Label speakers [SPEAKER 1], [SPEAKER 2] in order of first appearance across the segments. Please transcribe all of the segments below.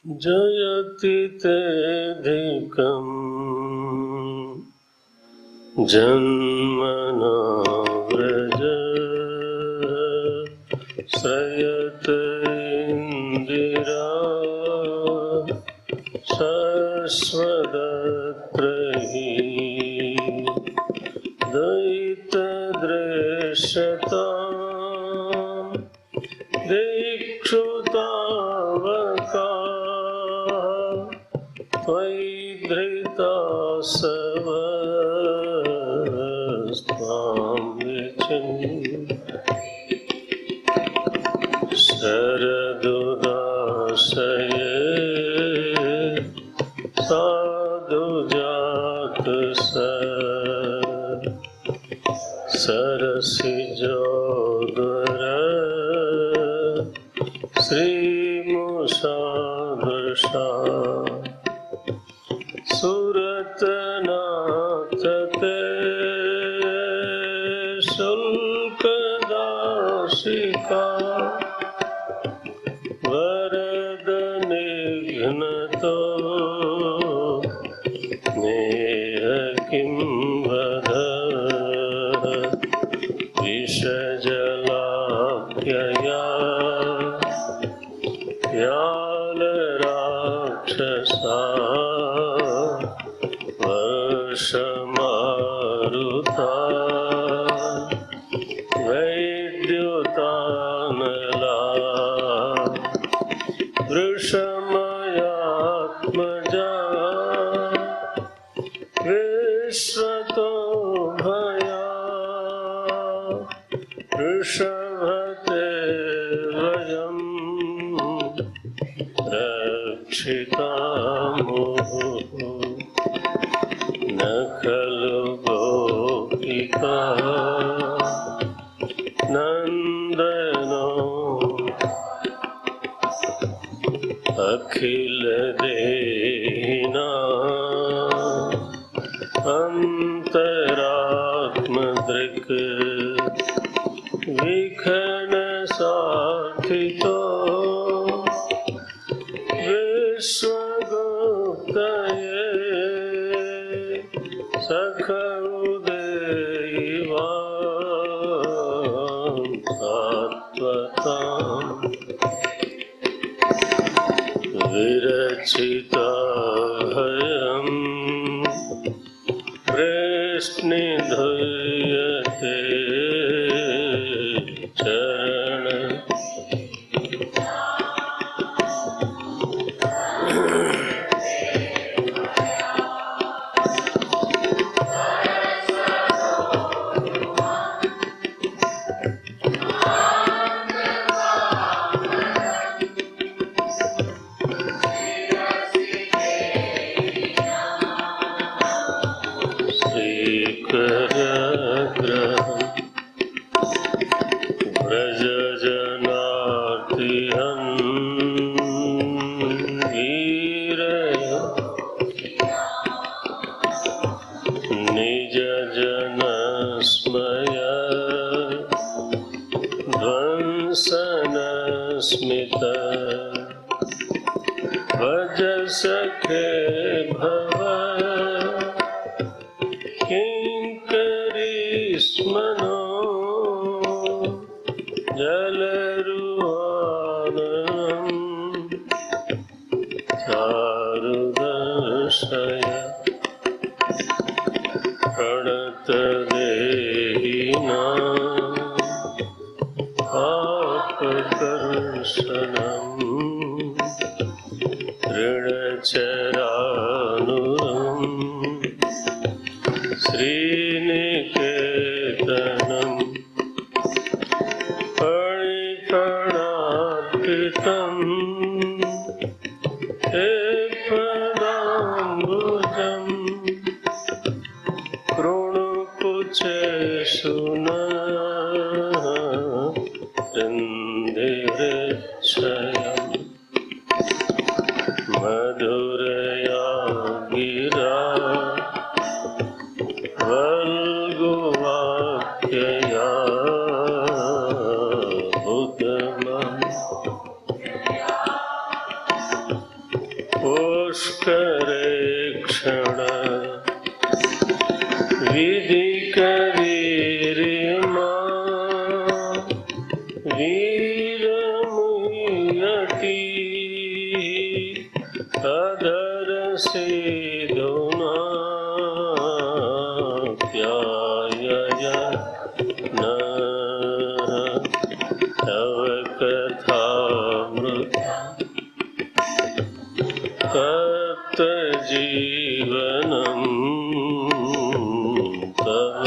[SPEAKER 1] जयति तेऽधिकम् जन्मना व्रज श्रयत इन्दिरा शश्वदत्र हि दयितदृश्यताम् दिक्षुतावका त्वयि धृतासवस्त्वां विचिन्त्य शरदुदाशये साधुजात सरसिजोदर श्रीमुषादृशा सुरतनाथ ते शुल्कदाशिका वरद निघ्नतो नेह किं वद विषजलाप्यया व्यालराक्षसा वर्षमारुता वैद्युतानला वृषमयात्मजा विश्वतो भया वृषभते वयम् रक्षितामुः न खलु गोपिका नन्दनो अखिल देना अंतरात्मदृक् विखन साथितो विश्वगुप्तये सखौदेवां सात्वताम् विरचिता हयम् वृष्णिधूयते चरण भज सखे भव किंकरी स्मनो जलरुहानम् चारुदर्शय प्रणतदेहिनाम् आपकर्षणम् ऋणचरानुरम् श्रीनिकेतनम् परिकणार्पितम् ते पदाम्बुजम् कृणुकुचेषु नः इन्दिरेच्छयम् मधुरया गिरा वल्गुवाक्यया पुष्करे क्षण विधि करीरिमा वीरमुयति अधर से धुना न तव कथामृत तत् जीवनम् तव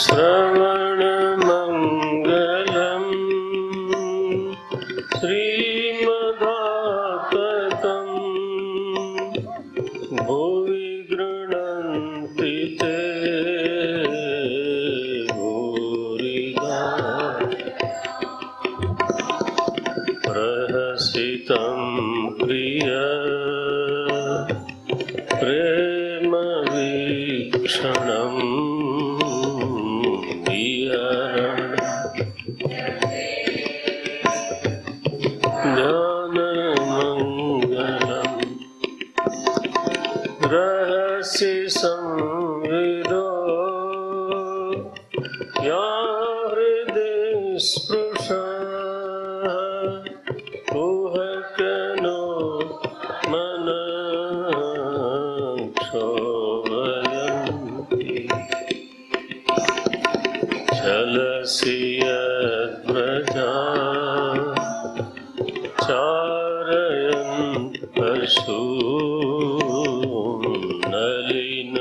[SPEAKER 1] श्रवण मंगलम् श्रीमदाततं भुवि गृह्णन्ति ते भूरिदा प्रहसितं प्रिय प्रेम वीक्षणम् ज्ञानमङ्गलम् रहस्य संविदो या हृदय स्पृशः कुहकनो मनः क्षोभयन्ति चलसि यद्व्रजा चारयन् पशून् नलिन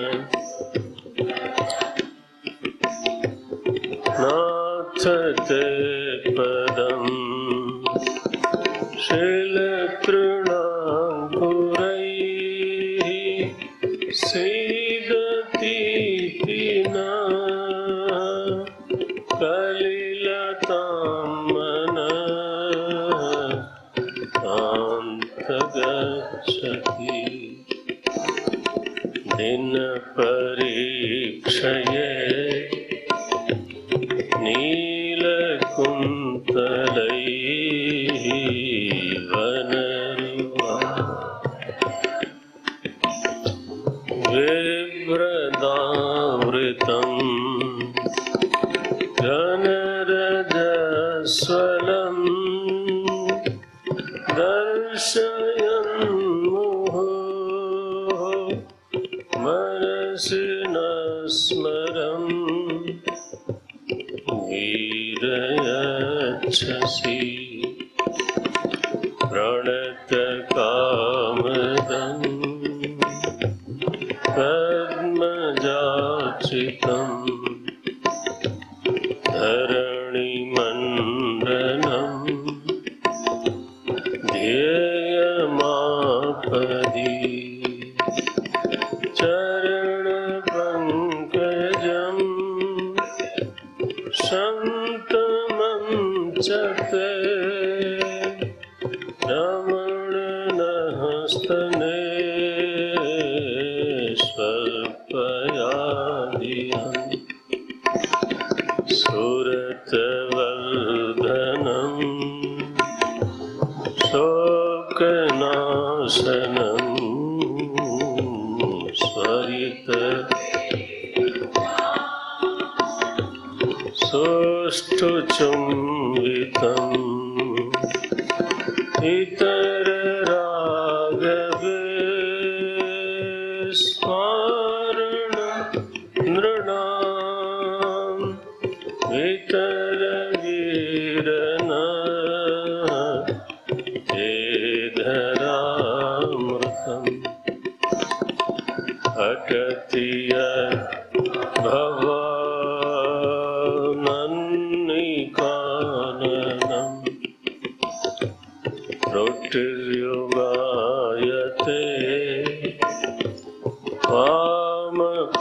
[SPEAKER 1] नाथ ते पदम् शिलतृणाङ्कुरैः सीदतीति न कलिलतां मनः गच्छति दिन परीक्षये नीलकुन्तलैः वनरुवा विव्रतावृतं जनरजस्वलम् दर्शयन् मुहुः मनसि न स्मरन् वीरयच्छसि प्रणतकामदम् पद्मजाचितम् धरणिमण्डनम् ध्येयमापदि चरणपङ्कजम् शन्तमञ्चते रमणनहस्तने स्वल्पयादिहम् सुरतवर्धनम् शोकनाशनम् स्वरित सुष्ठुचुम्बितम् इतररागवे स्मरण नृणाम् वितरवीरन धरामृतम् अटति भवानन्निकाननम् रोटिर्युगायते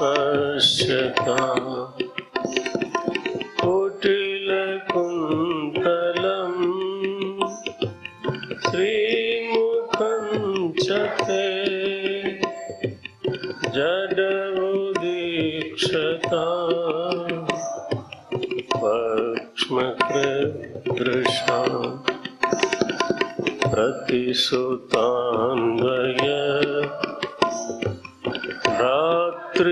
[SPEAKER 1] वामपश्यता कुटिलकुन्तलम् श्रीमुखं च ते जडमुदीक्षता सदृशान् प्रतिसुतान्वय भ्रातृबान्धवान्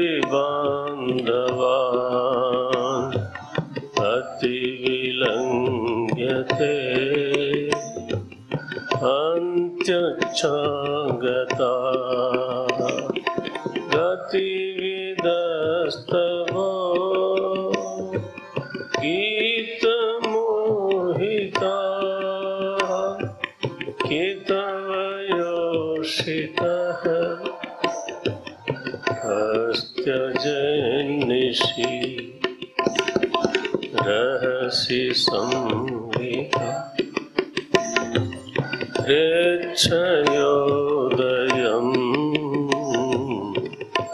[SPEAKER 1] अतिविलङ्घ्यते अन्त्यच्चागता गतिविदस्तवो गीतमोहिता कितवयोषितः हस्त्यजनिषि रहसि संविता प्रेक्षयोदयम्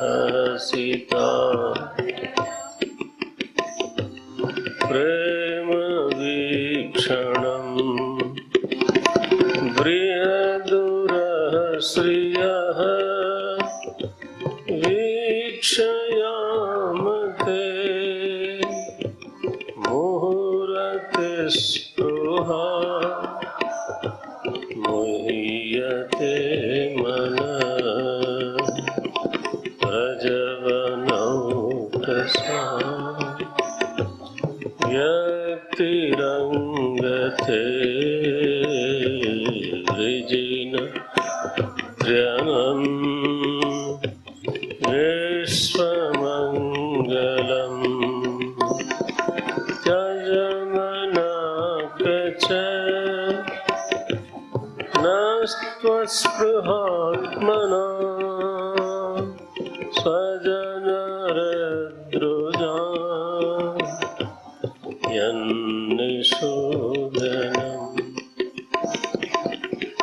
[SPEAKER 1] हसिता प्रेमवीक्षणम् बृहदुरः श्रियः वीक्षयामते मुहुरते स्पृहा मुह्यते मनः प्रजवनौकसा व्यक्तिरङ्गते ऋजिन त्र्यनम् विश्वमङ्गलम् त्यजमनाकच नस्त्वस्पृहात्मना स्वजनरद्रुजा यन्निषूदनम्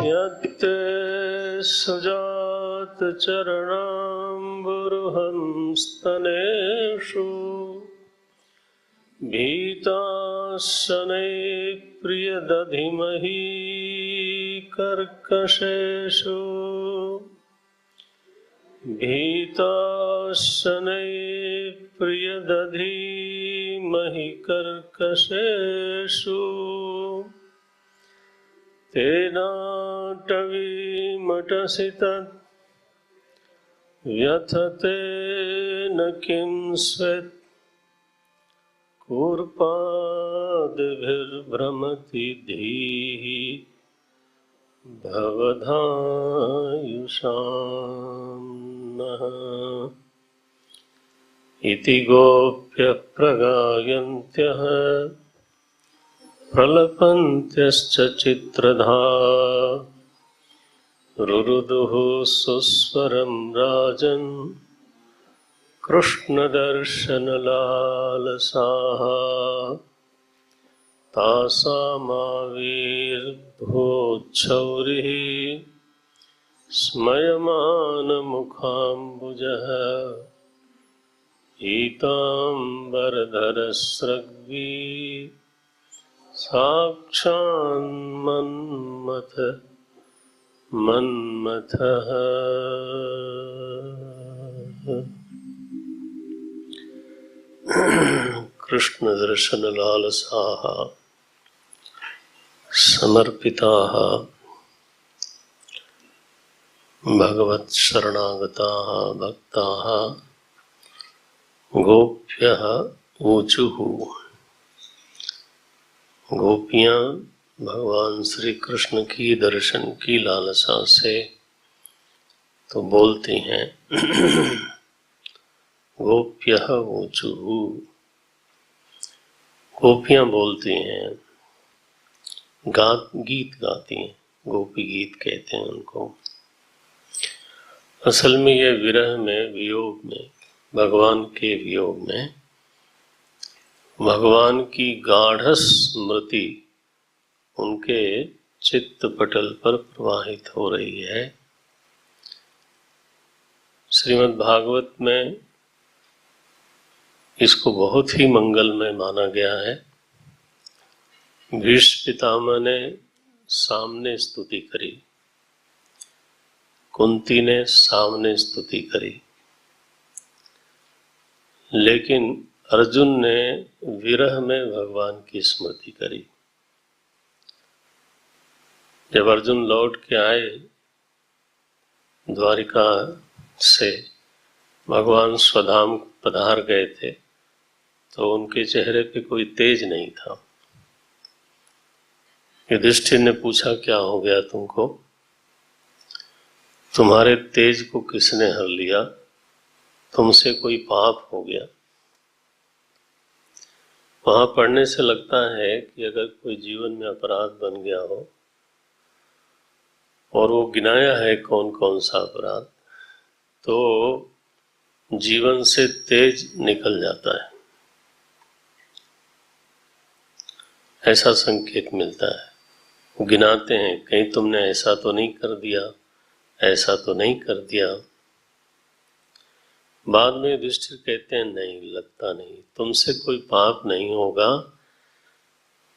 [SPEAKER 1] यत्ते सुजातचरणाम्बुरुहंस्तनेषु भीताशनै प्रियदधिमहि कर्कशेषु भीताशनै प्रियदधिमहि कर्कशेषु तेनाटवीमटसि तत् व्यथते न किं स्वेत् कूर्पादिभिर्भ्रमति धीः भवधायुषाम् नः इति गोप्यः प्रगायन्त्यः प्रलपन्त्यश्च चित्रधा रुरुदुः सुस्वरं राजन् कृष्णदर्शनलालसाः तासामाविर्भूच्छौरिः स्मयमानमुखाम्बुजः पीताम्बरधरस्रग्वी मन्मथः कृष्ण दर्शन लालसाः समर्पिताः भगवत् शरणागताः भक्ताः गोप्यः ऊचुः। गोपियां भगवान श्री कृष्ण की दर्शन की लालसा से तो बोलती हैं गोप्यः ऊचुः। गोपियां बोलती हैं, गीत गाती हैं, गोपी गीत कहते हैं उनको। असल में ये विरह में, वियोग में, भगवान के वियोग में भगवान की गाढ़ स्मृति उनके चित्त पटल पर प्रवाहित हो रही है। श्रीमद् भागवत में इसको बहुत ही मंगलमय माना गया है। भीष्म पितामह ने सामने स्तुति करी, कुंती ने सामने स्तुति करी, लेकिन अर्जुन ने विरह में भगवान की स्मृति करी। जब अर्जुन लौट के आए द्वारिका से, भगवान स्वधाम पधार गए थे, तो उनके चेहरे पे कोई तेज नहीं था। युधिष्ठिर ने पूछा, क्या हो गया तुमको? तुम्हारे तेज को किसने हर लिया? तुमसे कोई पाप हो गया? वहां पढ़ने से लगता है कि अगर कोई जीवन में अपराध बन गया हो और वो गिनाया है कौन कौन सा अपराध, तो जीवन से तेज निकल जाता है, ऐसा संकेत मिलता है। वो गिनाते हैं, कहीं तुमने ऐसा तो नहीं कर दिया, ऐसा तो नहीं कर दिया। बाद में युधिष्ठिर कहते हैं, नहीं, लगता नहीं, तुमसे कोई पाप नहीं होगा,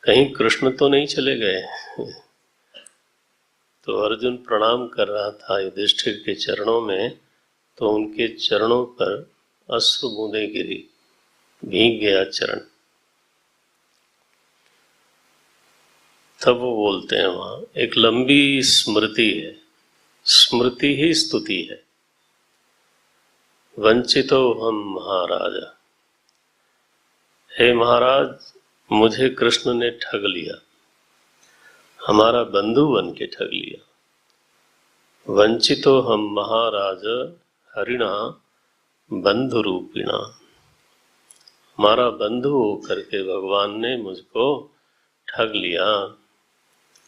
[SPEAKER 1] कहीं कृष्ण तो नहीं चले गए। तो अर्जुन प्रणाम कर रहा था युधिष्ठिर के चरणों में, तो उनके चरणों पर अश्रु बूंदें गिरी, भीग गया चरण। तब वो बोलते हैं, वहां एक लंबी स्मृति है, स्मृति ही स्तुति है। वंचितो हम महाराजा, हे महाराज, मुझे कृष्ण ने ठग लिया, हमारा बंधु बन के ठग लिया। वंचितो हम महाराज हरिणा बंधु रूपिणा, हमारा बंधु होकर के भगवान ने मुझको ठग लिया।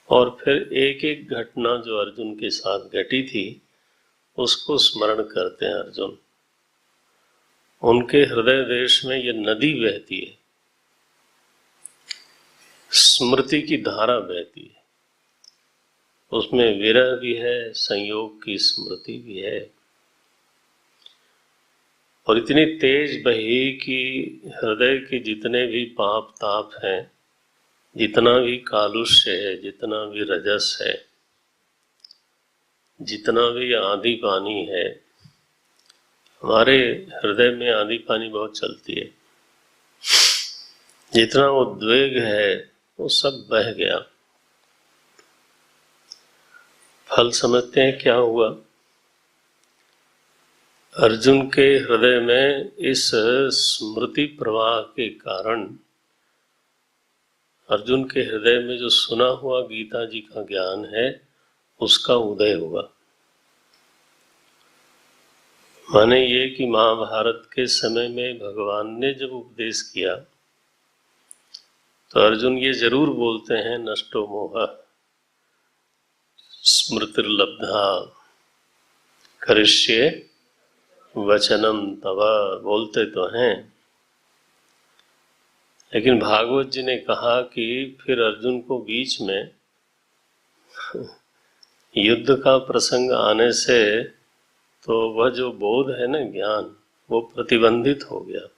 [SPEAKER 1] और फिर एक एक घटना जो अर्जुन के साथ घटी थी उसको स्मरण करते हैं अर्जुन। उनके हृदय देश में ये नदी बहती है, स्मृति की धारा बहती है, उसमें विरह भी है, संयोग की स्मृति भी है, और इतनी तेज बही कि हृदय के जितने भी पाप ताप हैं, जितना भी कालुष्य है, जितना भी रजस है, जितना भी आंधी पानी है, हमारे हृदय में आंधी पानी बहुत चलती है, जितना उद्वेग है वो सब बह गया। फल समझते हैं क्या हुआ? अर्जुन के हृदय में इस स्मृति प्रवाह के कारण, अर्जुन के हृदय में जो सुना हुआ गीता जी का ज्ञान है उसका उदय हुआ। माने ये कि महाभारत के समय में भगवान ने जब उपदेश किया तो अर्जुन ये जरूर बोलते हैं, नष्टो मोह स्मृतिर्लब्धा करिष्ये वचनम तव, बोलते तो हैं, लेकिन भागवत जी ने कहा कि फिर अर्जुन को बीच में युद्ध का प्रसंग आने से तो वह जो बोध है ना, ज्ञान, वो प्रतिबंधित हो गया।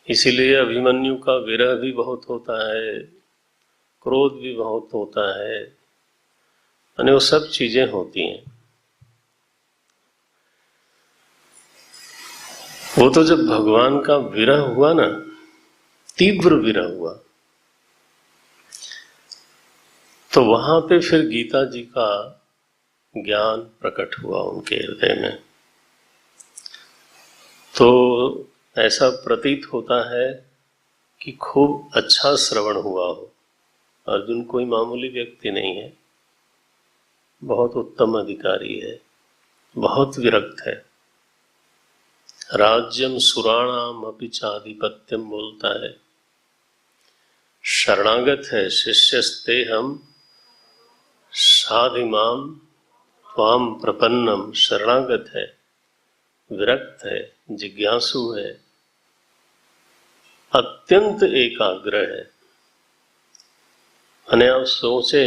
[SPEAKER 1] इसीलिए अभिमन्यु का विरह भी बहुत होता है, क्रोध भी बहुत होता है, यानी वो सब चीजें होती हैं। वो तो जब भगवान का विरह हुआ ना, तीव्र विरह हुआ, तो वहां पे फिर गीता जी का ज्ञान प्रकट हुआ उनके हृदय में। तो ऐसा प्रतीत होता है कि खूब अच्छा श्रवण हुआ हो। अर्जुन कोई मामूली व्यक्ति नहीं है, बहुत उत्तम अधिकारी है, बहुत विरक्त है। राज्यम सुराणाम अपि चाधिपत्यम बोलता है, शरणागत है, शिष्यस्ते हम साधिमाम त्वाम प्रपन्नम, शरणागत है, विरक्त है, जिज्ञासु है, अत्यंत एकाग्र है। मैंने आप सोचे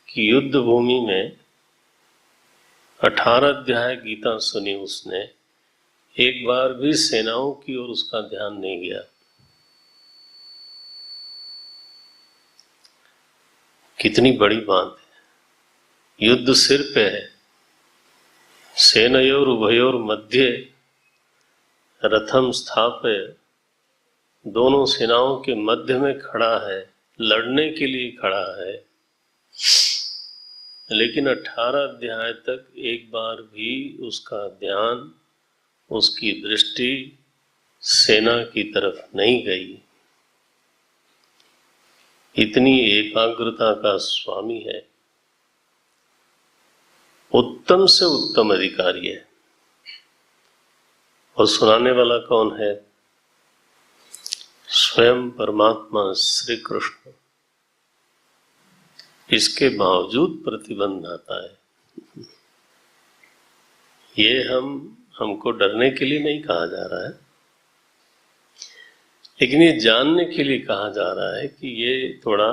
[SPEAKER 1] कि युद्ध भूमि में 18 अध्याय गीता सुनी उसने, एक बार भी सेनाओं की ओर उसका ध्यान नहीं गया। कितनी बड़ी बात है। युद्ध सिर पे है, सेनयोर उभयोर मध्य रथम स्थापय, दोनों सेनाओं के मध्य में खड़ा है, लड़ने के लिए खड़ा है। लेकिन 18 अध्याय तक एक बार भी उसका ध्यान, उसकी दृष्टि सेना की तरफ नहीं गई। इतनी एकाग्रता का स्वामी है, उत्तम से उत्तम अधिकारी है। और सुनाने वाला कौन है? स्वयं परमात्मा श्री कृष्ण। इसके बावजूद प्रतिबंध आता है। ये हमको डरने के लिए नहीं कहा जा रहा है, लेकिन ये जानने के लिए कहा जा रहा है कि ये थोड़ा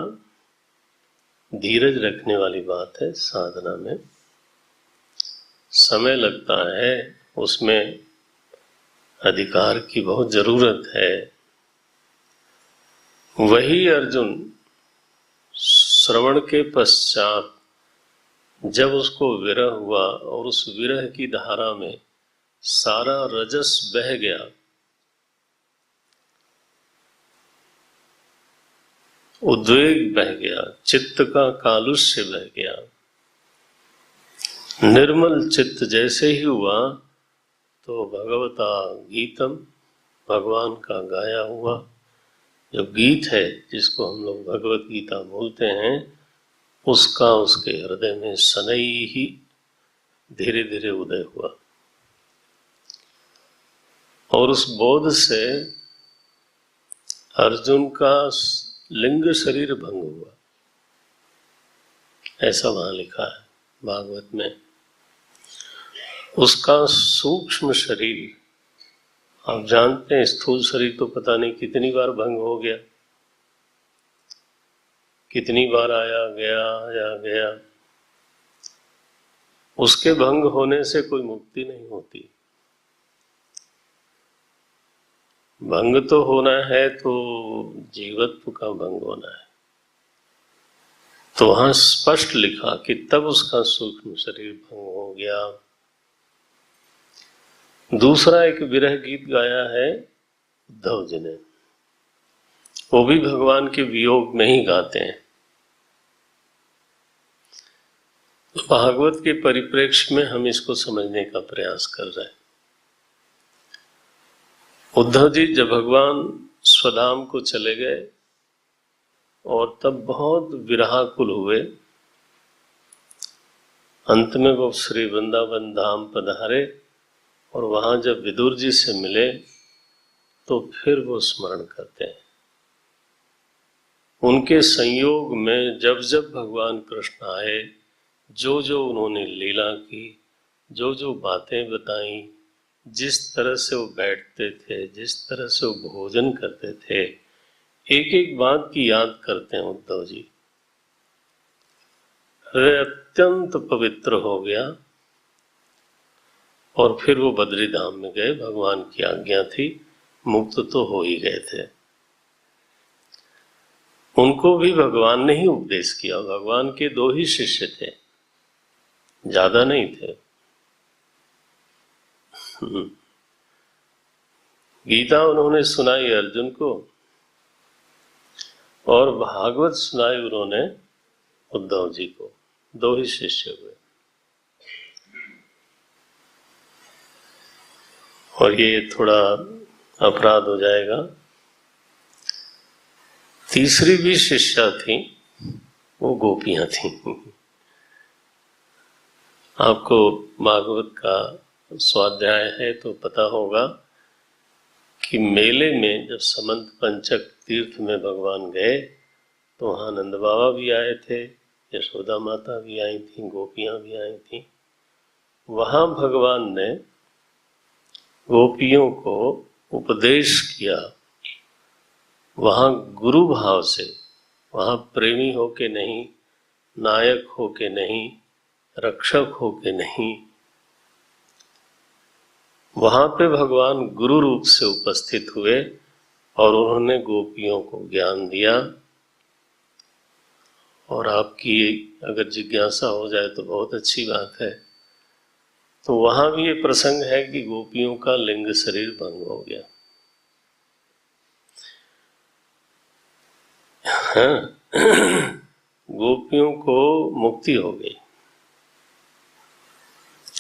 [SPEAKER 1] धीरज रखने वाली बात है। साधना में समय लगता है, उसमें अधिकार की बहुत जरूरत है। वही अर्जुन श्रवण के पश्चात जब उसको विरह हुआ और उस विरह की धारा में सारा रजस बह गया, उद्वेग बह गया, चित्त का कालुष्य बह गया, निर्मल चित्त जैसे ही हुआ तो भगवता गीतम, भगवान का गाया हुआ जो गीत है, जिसको हम लोग भगवत गीता बोलते हैं, उसका उसके हृदय में सनई ही धीरे धीरे उदय हुआ। और उस बोध से अर्जुन का लिंग शरीर भंग हुआ, ऐसा वहां लिखा है भागवत में। उसका सूक्ष्म शरीर, आप जानते हैं स्थूल शरीर तो पता नहीं कितनी बार भंग हो गया, कितनी बार आया गया। उसके भंग होने से कोई मुक्ति नहीं होती। भंग तो होना है तो जीवत्व का भंग होना है। तो वहां स्पष्ट लिखा कि तब उसका सूक्ष्म शरीर भंग हो गया। दूसरा एक विरह गीत गाया है उद्धव जी ने, वो भी भगवान के वियोग में ही गाते हैं। भागवत के परिप्रेक्ष्य में हम इसको समझने का प्रयास कर रहे हैं। उद्धव जी जब भगवान स्वधाम को चले गए और तब बहुत विरहाकुल हुए, अंत में वो श्री वृंदावन धाम पधारे और वहां जब विदुर जी से मिले तो फिर वो स्मरण करते हैं। उनके संयोग में जब जब भगवान कृष्ण आए, जो जो उन्होंने लीला की, जो जो बातें बताई, जिस तरह से वो बैठते थे, जिस तरह से वो भोजन करते थे, एक एक बात की याद करते हैं उद्धव जी। हृदय अत्यंत पवित्र हो गया और फिर वो बद्री धाम में गए। भगवान की आज्ञा थी, मुक्त तो हो ही गए थे। उनको भी भगवान ने ही उपदेश किया। भगवान के 2 ही शिष्य थे, ज्यादा नहीं थे। गीता उन्होंने सुनाई अर्जुन को और भागवत सुनाई उन्होंने उद्धव जी को। 2 ही शिष्य हुए। और ये थोड़ा अपराध हो जाएगा। तीसरी भी शिष्या थी, वो गोपियां थी। आपको भागवत का स्वाध्याय है तो पता होगा कि मेले में जब समंत पंचक तीर्थ में भगवान गए तो वहां नंद बाबा भी आए थे, यशोदा माता भी आई थी, गोपियां भी आई थी। वहां भगवान ने गोपियों को उपदेश किया, वहां गुरु भाव से, वहां प्रेमी होके नहीं, नायक होके नहीं, रक्षक होके नहीं, वहां पे भगवान गुरु रूप से उपस्थित हुए और उन्होंने गोपियों को ज्ञान दिया। और आपकी अगर जिज्ञासा हो जाए तो बहुत अच्छी बात है। तो वहां भी ये प्रसंग है कि गोपियों का लिंग शरीर भंग हो गया। हाँ। गोपियों को मुक्ति हो गई।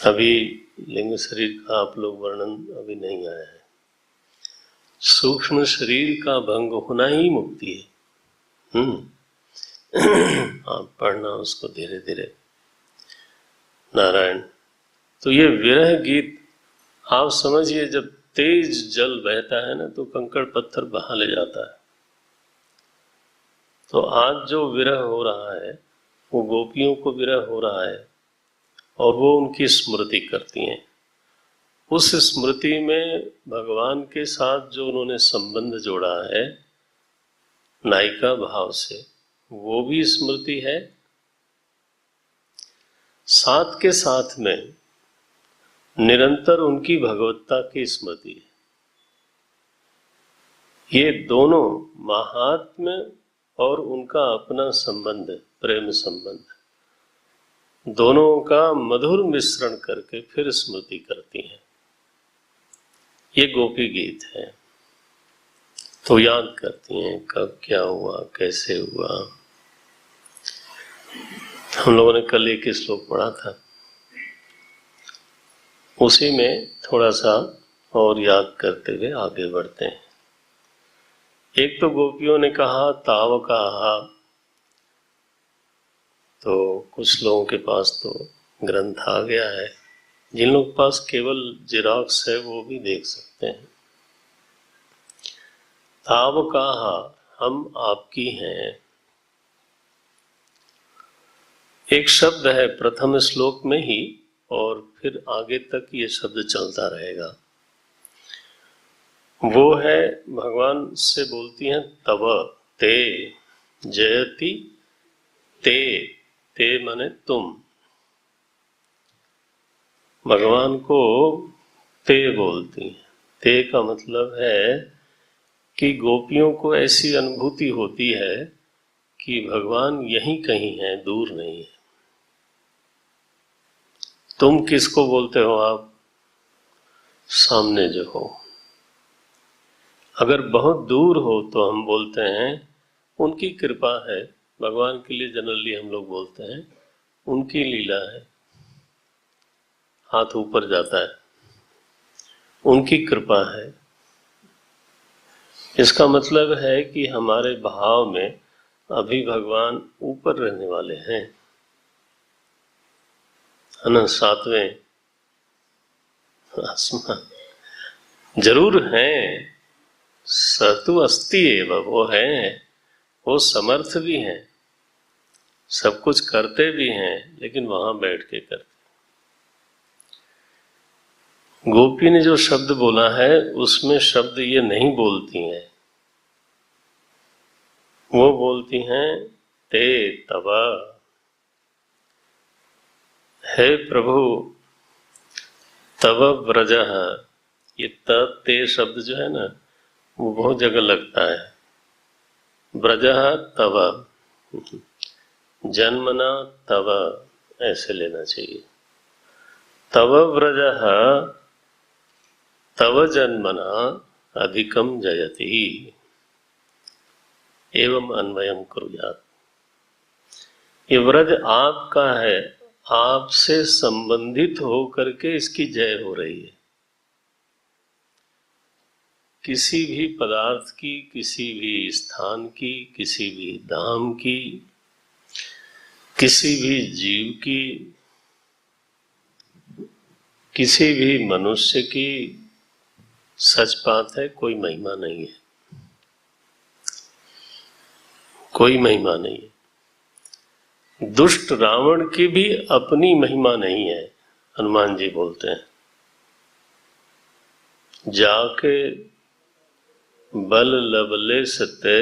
[SPEAKER 1] अभी लिंग शरीर का आप लोग वर्णन अभी नहीं आया है। सूक्ष्म शरीर का भंग होना ही मुक्ति है। आप पढ़ना उसको धीरे धीरे। नारायण। तो ये विरह गीत आप समझिए, जब तेज जल बहता है ना तो कंकड़ पत्थर बहा ले जाता है। तो आज जो विरह हो रहा है वो गोपियों को विरह हो रहा है और वो उनकी स्मृति करती हैं। उस स्मृति में भगवान के साथ जो उन्होंने संबंध जोड़ा है नायिका भाव से, वो भी स्मृति है। साथ के साथ में निरंतर उनकी भगवत्ता की स्मृति है। ये दोनों महात्म्य और उनका अपना संबंध, प्रेम संबंध, दोनों का मधुर मिश्रण करके फिर स्मृति करती हैं। ये गोपी गीत है। तो याद करती हैं कब क्या हुआ, कैसे हुआ। हम लोगों ने कल एक श्लोक पढ़ा था, उसी में थोड़ा सा और याद करते हुए आगे बढ़ते हैं। एक तो गोपियों ने कहा ताव कहा, तो कुछ लोगों के पास तो ग्रंथ आ गया है। जिन लोगों के पास केवल जेरॉक्स है वो भी देख सकते हैं। ताव कहा, हम आपकी हैं। एक शब्द है प्रथम श्लोक में ही और फिर आगे तक ये शब्द चलता रहेगा। वो है भगवान से बोलती हैं तव ते जयति ते, ते माने तुम। भगवान को ते बोलती हैं। ते का मतलब है कि गोपियों को ऐसी अनुभूति होती है कि भगवान यहीं कहीं है, दूर नहीं है। तुम किसको बोलते हो आप? सामने जो हो। अगर बहुत दूर हो तो हम बोलते हैं उनकी कृपा है। भगवान के लिए जनरली हम लोग बोलते हैं उनकी लीला है, हाथ ऊपर जाता है, उनकी कृपा है। इसका मतलब है कि हमारे भाव में अभी भगवान ऊपर रहने वाले हैं, है ना, सातवें आसमान जरूर हैं। सतु अस्ति एवं, वो हैं, वो समर्थ भी हैं, सब कुछ करते भी हैं, लेकिन वहां बैठ के करते। गोपी ने जो शब्द बोला है उसमें शब्द ये नहीं बोलती हैं, वो बोलती हैं ते तव। हे प्रभु तव व्रजः, ये ते शब्द जो है ना वो बहुत जगह लगता है। व्रजः तव, जन्मना तव ऐसे लेना चाहिए। तव व्रजः तव जन्मना अधिकम जयति एवं अन्वयम कुर्यात्। ये व्रज आपका है, आपसे संबंधित होकर के इसकी जय हो रही है। किसी भी पदार्थ की, किसी भी स्थान की, किसी भी धाम की, किसी भी जीव की, किसी भी मनुष्य की, सच बात है कोई महिमा नहीं है, कोई महिमा नहीं है। दुष्ट रावण की भी अपनी महिमा नहीं है। हनुमान जी बोलते हैं जाके बल लबले सते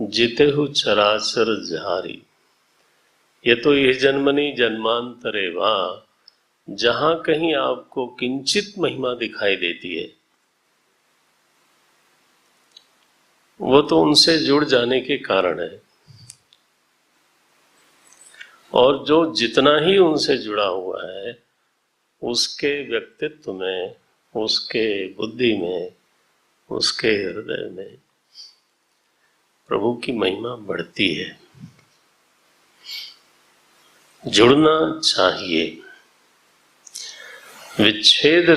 [SPEAKER 1] जितेहु चराचर झारी। ये तो ये जन्मनी जन्मांतरे वहां, जहां कहीं आपको किंचित महिमा दिखाई देती है वो तो उनसे जुड़ जाने के कारण है। और जो जितना ही उनसे जुड़ा हुआ है उसके व्यक्तित्व में, उसके बुद्धि में, उसके हृदय में प्रभु की महिमा बढ़ती है। जुड़ना चाहिए। विच्छेद,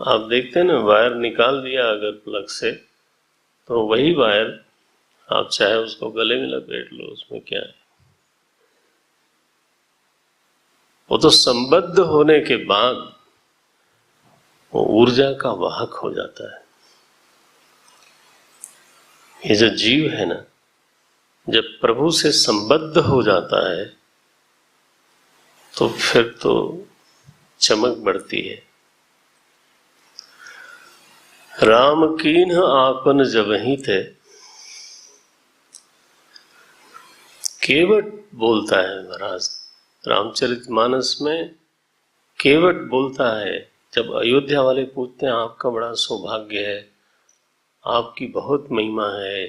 [SPEAKER 1] आप देखते हैं ना, वायर निकाल दिया अगर प्लग से, तो वही वायर आप चाहे उसको गले में लपेट लो, उसमें क्या है। वो तो संबद्ध होने के बाद वो ऊर्जा का वाहक हो जाता है। ये जो जीव है ना, जब प्रभु से संबद्ध हो जाता है तो फिर तो चमक बढ़ती है। राम कीन्ह आपन जबहि थे, केवट बोलता है महाराज रामचरितमानस में। केवट बोलता है, जब अयोध्या वाले पूछते हैं आपका बड़ा सौभाग्य है, आपकी बहुत महिमा है,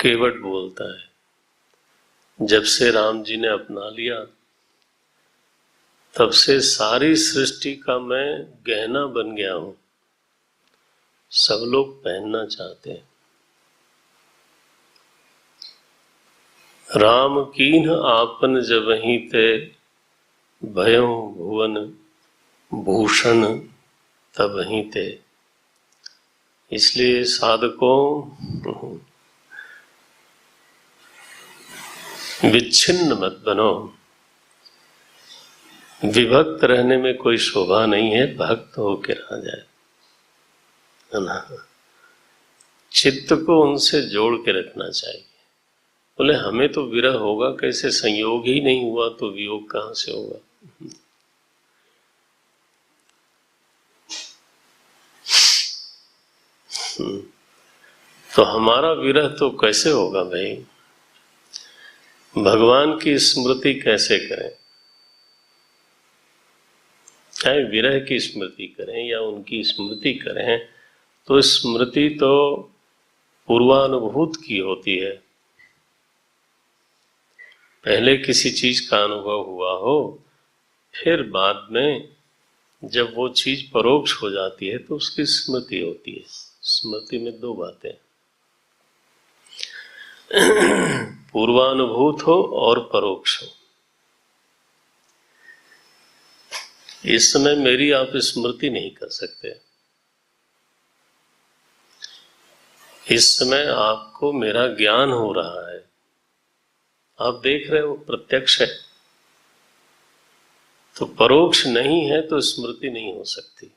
[SPEAKER 1] केवट बोलता है जब से राम जी ने अपना लिया तब से सारी सृष्टि का मैं गहना बन गया हूं, सब लोग पहनना चाहते हैं। राम कीन्ह आपन जबहि ते, भयों भुवन भूषण तबहि ते। इसलिए साधकों, विच्छिन्न मत बनो। विभक्त रहने में कोई शोभा नहीं है, भक्त होकर रह जाए, है ना। चित्त को उनसे जोड़ के रखना चाहिए। बोले हमें तो विरह होगा कैसे, संयोग ही नहीं हुआ तो वियोग कहां से होगा। तो हमारा विरह तो कैसे होगा भाई, भगवान की स्मृति कैसे करें, चाहे विरह की स्मृति करें या उनकी स्मृति करें, तो स्मृति तो पूर्वानुभूत की होती है। पहले किसी चीज का अनुभव हुआ हो, फिर बाद में जब वो चीज परोक्ष हो जाती है तो उसकी स्मृति होती है। स्मृति में दो बातें, पूर्वानुभूत हो और परोक्ष हो। इस समय मेरी आप स्मृति नहीं कर सकते, इस समय आपको मेरा ज्ञान हो रहा है, आप देख रहे हो, प्रत्यक्ष है। तो परोक्ष नहीं है तो स्मृति नहीं हो सकती।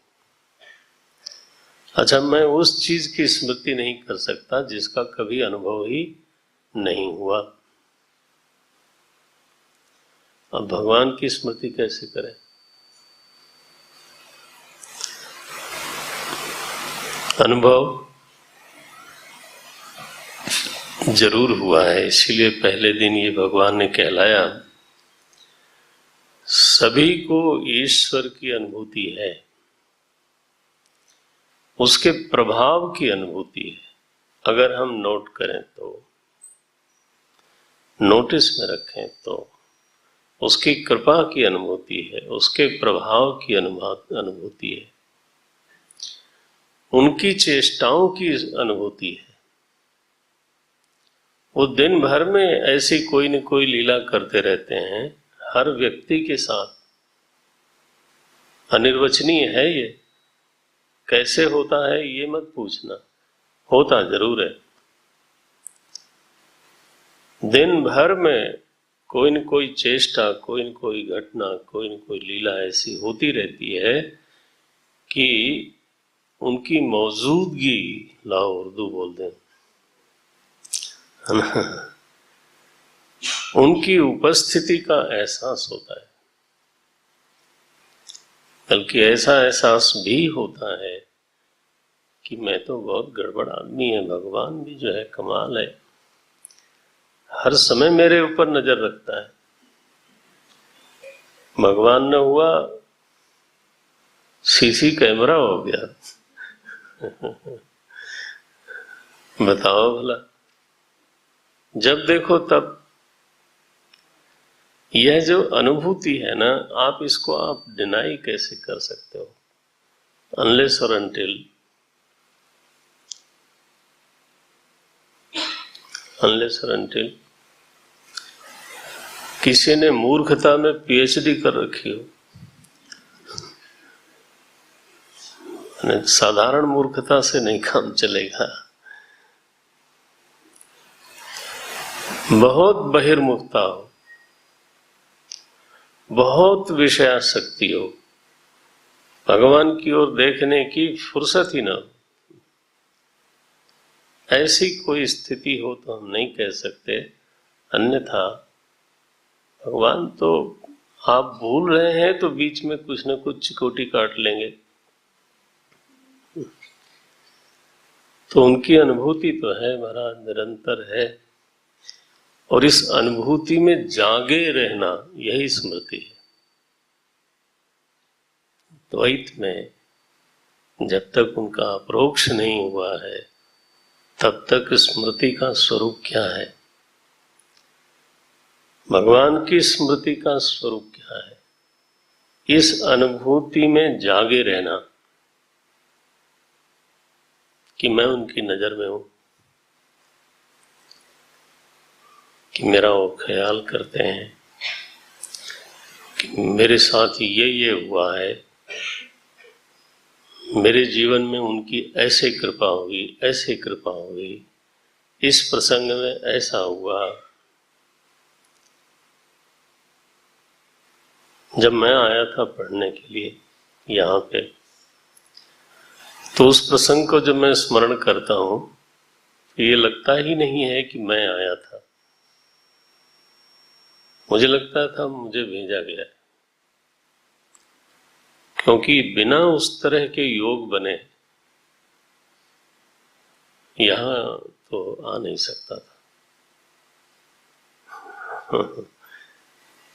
[SPEAKER 1] अच्छा, मैं उस चीज की स्मृति नहीं कर सकता जिसका कभी अनुभव ही नहीं हुआ, अब भगवान की स्मृति कैसे करें। अनुभव जरूर हुआ है, इसीलिए पहले दिन ये भगवान ने कहलाया, सभी को ईश्वर की अनुभूति है, उसके प्रभाव की अनुभूति है। अगर हम नोट करें तो, नोटिस में रखें तो उसकी कृपा की अनुभूति है, उसके प्रभाव की अनुभूति है, उनकी चेष्टाओं की अनुभूति है। वो दिन भर में ऐसी कोई न कोई लीला करते रहते हैं, हर व्यक्ति के साथ। अनिर्वचनीय है ये, कैसे होता है ये मत पूछना, होता जरूर है। दिन भर में कोई न कोई चेष्टा, कोई न कोई घटना, कोई न कोई लीला ऐसी होती रहती है कि उनकी मौजूदगी, लाओ उर्दू बोल दें, है ना, उनकी उपस्थिति का एहसास होता है। बल्कि ऐसा एहसास भी होता है कि मैं तो बहुत गड़बड़ आदमी है, भगवान भी जो है कमाल है, हर समय मेरे ऊपर नजर रखता है। भगवान न हुआ सीसी कैमरा हो गया। बताओ भला, जब देखो तब यह जो अनुभूति है ना, आप इसको आप डिनाई कैसे कर सकते हो, अनलेस और अनटिल, अनलेस और अनटिल किसी ने मूर्खता में पीएचडी कर रखी हो, साधारण मूर्खता से नहीं काम चलेगा। बहुत बहिर्मुखता हो, बहुत विषयासक्ति हो, भगवान की ओर देखने की फुर्सत ही ना हो, ऐसी कोई स्थिति हो तो हम नहीं कह सकते। अन्यथा भगवान तो आप भूल रहे हैं तो बीच में कुछ न कुछ चिकोटी काट लेंगे। तो उनकी अनुभूति तो है महाराज, निरंतर है, और इस अनुभूति में जागे रहना यही स्मृति है। द्वैत में जब तक उनका अपरोक्ष नहीं हुआ है तब तक स्मृति का स्वरूप क्या है, भगवान की स्मृति का स्वरूप क्या है, इस अनुभूति में जागे रहना कि मैं उनकी नजर में हूं, कि मेरा वो ख्याल करते हैं, कि मेरे साथ ये हुआ है, मेरे जीवन में उनकी ऐसे कृपा हुई, ऐसे कृपा हुई, इस प्रसंग में ऐसा हुआ। जब मैं आया था पढ़ने के लिए यहाँ पे, तो उस प्रसंग को जब मैं स्मरण करता हूँ तो ये लगता ही नहीं है कि मैं आया था, मुझे लगता था मुझे भेजा गया है, क्योंकि बिना उस तरह के योग बने यहाँ तो आ नहीं सकता था।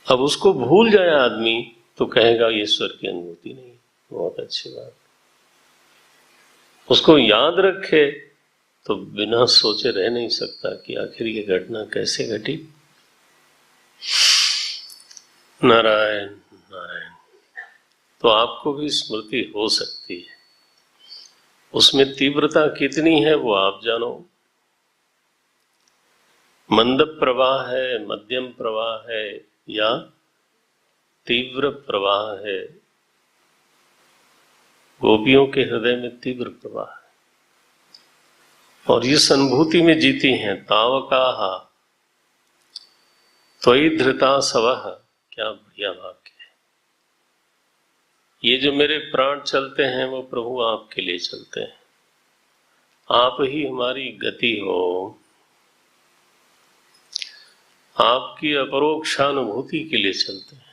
[SPEAKER 1] अब उसको भूल जाए आदमी तो कहेगा ईश्वर की अनुभूति नहीं। बहुत अच्छी बात। उसको याद रखे तो बिना सोचे रह नहीं सकता कि आखिर ये घटना कैसे घटी। नारायण नारायण। तो आपको भी स्मृति हो सकती है, उसमें तीव्रता कितनी है वो आप जानो। मंद प्रवाह है, मध्यम प्रवाह है, या तीव्र प्रवाह है। गोपियों के हृदय में तीव्र प्रवाह है और इस अनुभूति में जीती हैं। तावकाः त्वयि धृता सवः। क्या बढ़िया वाक्य है। ये जो मेरे प्राण चलते हैं वो प्रभु आपके लिए चलते हैं, आप ही हमारी गति हो, आपकी अपरोक्षानुभूति के लिए चलते हैं,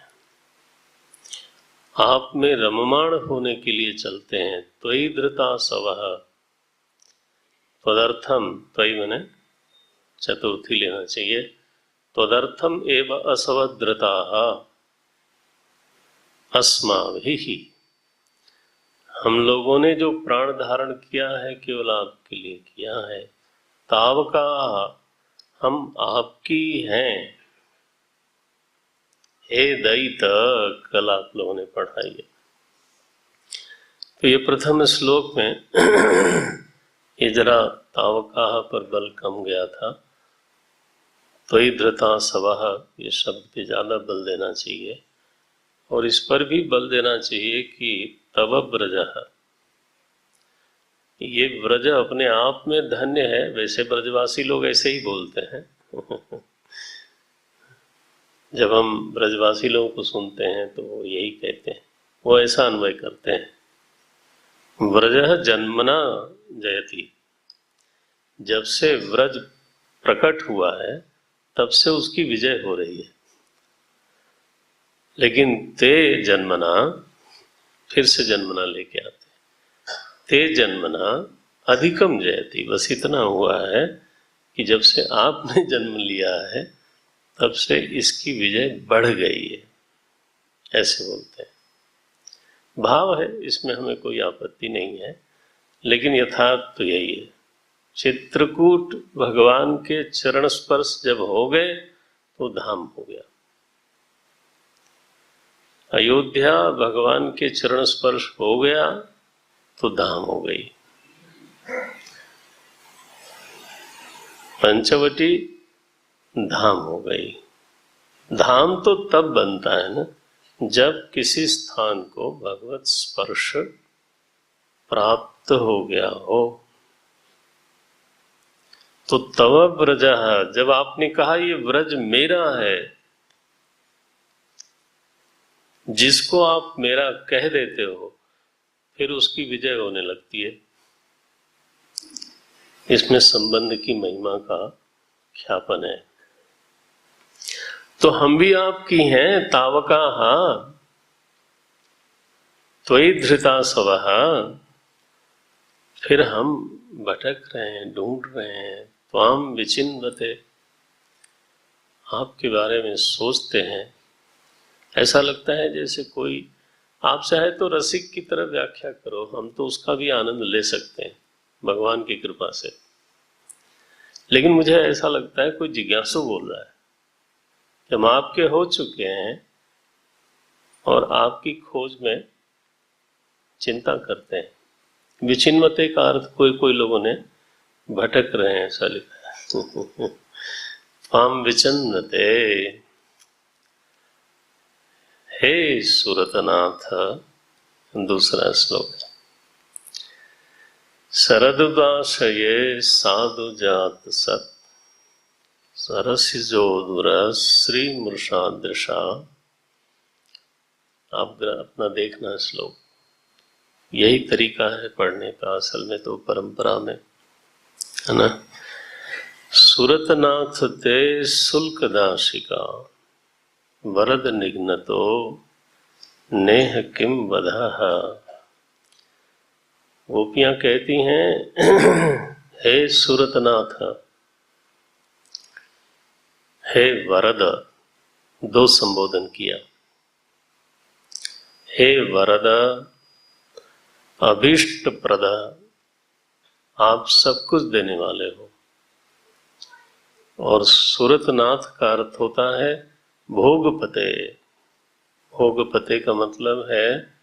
[SPEAKER 1] आप में रममाण होने के लिए चलते हैं। त्वयि धृता सवः। त्वदर्थम, त्वयि माने चतुर्थी लेना चाहिए। त्वदर्थम एव असवधृताः अस्माभिः। हम लोगों ने जो प्राण धारण किया है केवल आपके लिए किया है। तावकाः, हम आपकी हैं। हे दैत, कल आप लोगों ने पढ़ाई है। तो ये प्रथम श्लोक में ये जरा तावकाः पर बल कम गया था। त्वयि धृता सवः, ये शब्द पे ज्यादा बल देना चाहिए, और इस पर भी बल देना चाहिए कि तव ब्रजः। ये ब्रज अपने आप में धन्य है। वैसे ब्रजवासी लोग ऐसे ही बोलते हैं। जब हम ब्रजवासी लोगों को सुनते हैं तो वो यही कहते हैं, वो ऐसा अन्वय करते हैं। व्रजः जन्मना जयति। जब से व्रज प्रकट हुआ है तब से उसकी विजय हो रही है। लेकिन ते जन्मना, फिर से जन्मना लेके आते, ते जन्मना अधिकम जयति। बस इतना हुआ है कि जब से आपने जन्म लिया है तब से इसकी विजय बढ़ गई है, ऐसे बोलते हैं। भाव है, इसमें हमें कोई आपत्ति नहीं है, लेकिन यथार्थ तो यही है। चित्रकूट भगवान के चरण स्पर्श जब हो गए तो धाम हो गया। अयोध्या भगवान के चरण स्पर्श हो गया तो धाम हो गई। पंचवटी धाम हो गई। धाम तो तब बनता है ना जब किसी स्थान को भगवत स्पर्श प्राप्त हो गया हो। तो तव ब्रजः, जब आपने कहा ये ब्रज मेरा है, जिसको आप मेरा कह देते हो, फिर उसकी विजय होने लगती है। इसमें संबंध की महिमा का ख्यापन है। तो हम भी आपकी हैं, तावका त्वयि धृता स्वः। फिर हम भटक रहे हैं, ढूंढ रहे हैं, त्वाम विचिन्वते, आपके बारे में सोचते हैं। ऐसा लगता है जैसे कोई, आप चाहे तो रसिक की तरह व्याख्या करो, हम तो उसका भी आनंद ले सकते हैं भगवान की कृपा से। लेकिन मुझे ऐसा लगता है कोई जिज्ञासु बोल रहा है कि हम आपके हो चुके हैं और आपकी खोज में चिंता करते हैं। विचिन्वते का अर्थ कोई लोगों ने भटक रहे हैं ऐसा लिखा है। त्वाम विचिन्वते, हे सुरतनाथ। दूसरा श्लोक, शरदुदाशये साधु जात सत सरसिजोदुर श्री मृषादृशा। आप अपना देखना श्लोक, यही तरीका है पढ़ने का असल में तो परंपरा में, है ना। सुरतनाथ ते शुल्क दाशिका वरद निघ्नतो नेह किम वधः। गोपियां कहती हैं, हे सुरतनाथ, हे वरद, दो संबोधन किया। हे वरद अभीष्ट प्रद, आप सब कुछ देने वाले हो। और सुरतनाथ का अर्थ होता है भोगपते। भोगपते का मतलब है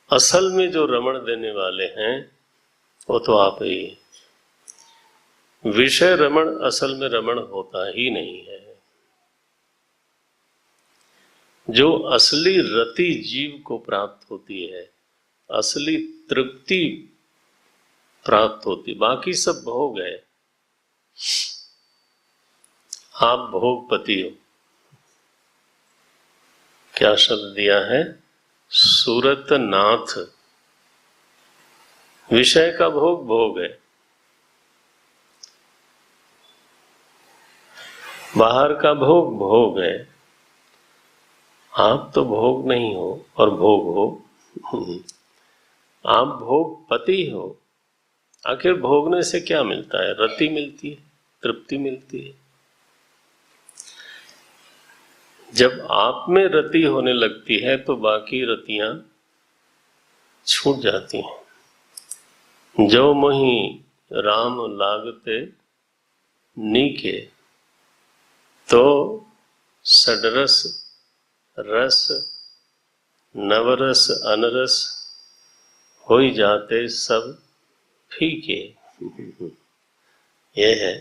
[SPEAKER 1] असल में जो रमण देने वाले हैं वो तो आप ही। विषय रमण असल में रमण होता ही नहीं है। जो असली रति जीव को प्राप्त होती है, असली तृप्ति प्राप्त होती, बाकी सब भोग है। आप भोगपति हो। क्या शब्द दिया है? सुरतनाथ। विषय का भोग भोग है, बाहर का भोग भोग है। आप तो भोग नहीं हो और भोग हो। आप भोगपति हो। आखिर भोगने से क्या मिलता है? रति मिलती है, तृप्ति मिलती है। जब आप में रति होने लगती है तो बाकी रतियां छूट जाती हैं। जो मोहि राम लागते नीके, तो षडरस रस नवरस अनरस हो ही जाते सब फीके। ये है।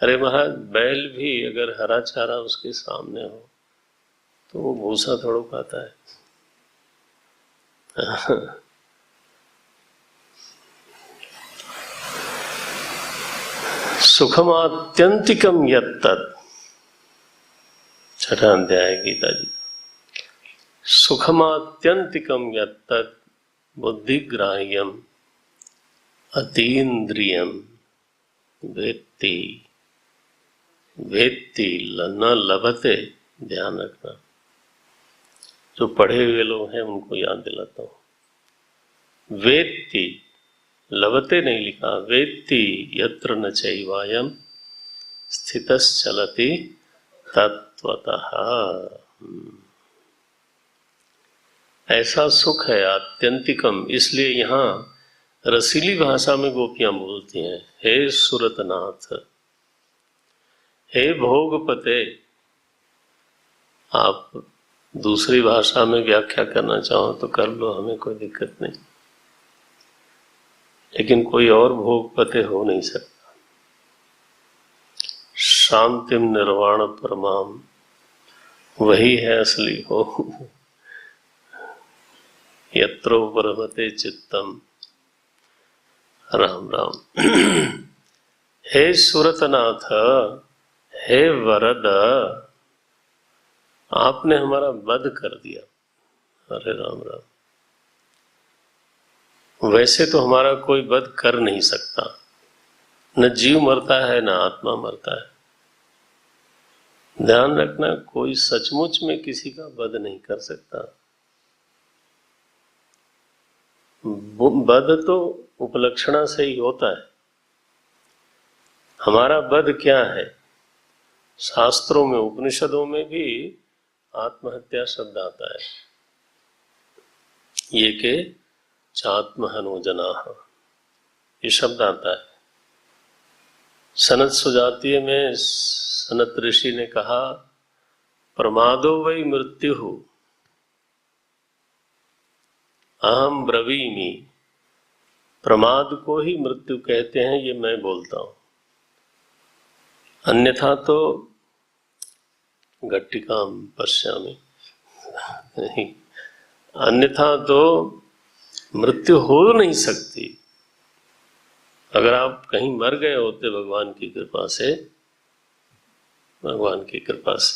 [SPEAKER 1] अरे महाराज, बैल भी अगर हरा चारा उसके सामने हो तो वो भूसा थोड़ा खाता है। सुखमात्यंतिकम यत्तत्, छठा अध्याय गीता जी। सुखमात्यंतिकम यत्तत् बुद्धिग्राह्यम अतीन्द्रियम वेत्ति वेत्ति न लभते। ध्यान रखना, जो पढ़े हुए लोग हैं उनको याद दिलाता हूं। वेत्ति, लभते नहीं लिखा, वेत्ति यत्र न चैवायम स्थितश्चलति तत्वतः। ऐसा सुख है आत्यंतिकम। इसलिए यहाँ रसीली भाषा में गोपियां बोलती हैं, हे सुरतनाथ, हे भोगपते। आप दूसरी भाषा में व्याख्या करना चाहो तो कर लो, हमें कोई दिक्कत नहीं, लेकिन कोई और भोगपते हो नहीं सकता। स शांतिम निर्वाण परमाम, वही है असली हो। यत्रो परमते चित्तम। राम राम। हे सुरतनाथ, हे वरद, आपने हमारा वध कर दिया। अरे राम राम। वैसे तो हमारा कोई वध कर नहीं सकता, न जीव मरता है न आत्मा मरता है। ध्यान रखना, कोई सचमुच में किसी का वध नहीं कर सकता। वध तो उपलक्षणा से ही होता है। हमारा वध क्या है? शास्त्रों में, उपनिषदों में भी आत्महत्या शब्द आता है। ये के चात्महनोजनाः, ये शब्द आता है। सनत सुजातीय में सनत ऋषि ने कहा, प्रमादो वै मृत्यु अहम ब्रवीमि। प्रमाद को ही मृत्यु कहते हैं, ये मैं बोलता हूं। अन्यथा तो गट्टिकाम पश्यामि, नहीं, अन्यथा तो मृत्यु हो नहीं सकती। अगर आप कहीं मर गए होते भगवान की कृपा से, भगवान की कृपा से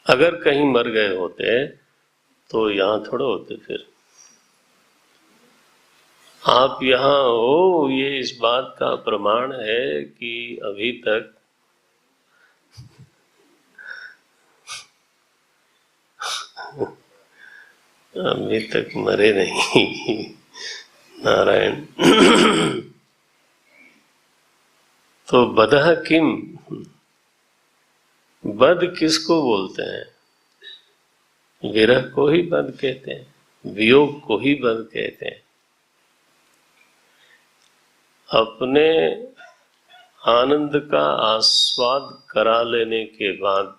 [SPEAKER 1] अगर कहीं मर गए होते तो यहां थोड़े होते। फिर आप यहां हो, ये इस बात का प्रमाण है कि अभी तक मरे नहीं। नारायण। तो बदह किम, बद किसको बोलते हैं? विरह को ही बद कहते हैं, वियोग को ही बद कहते हैं। अपने आनंद का आस्वाद करा लेने के बाद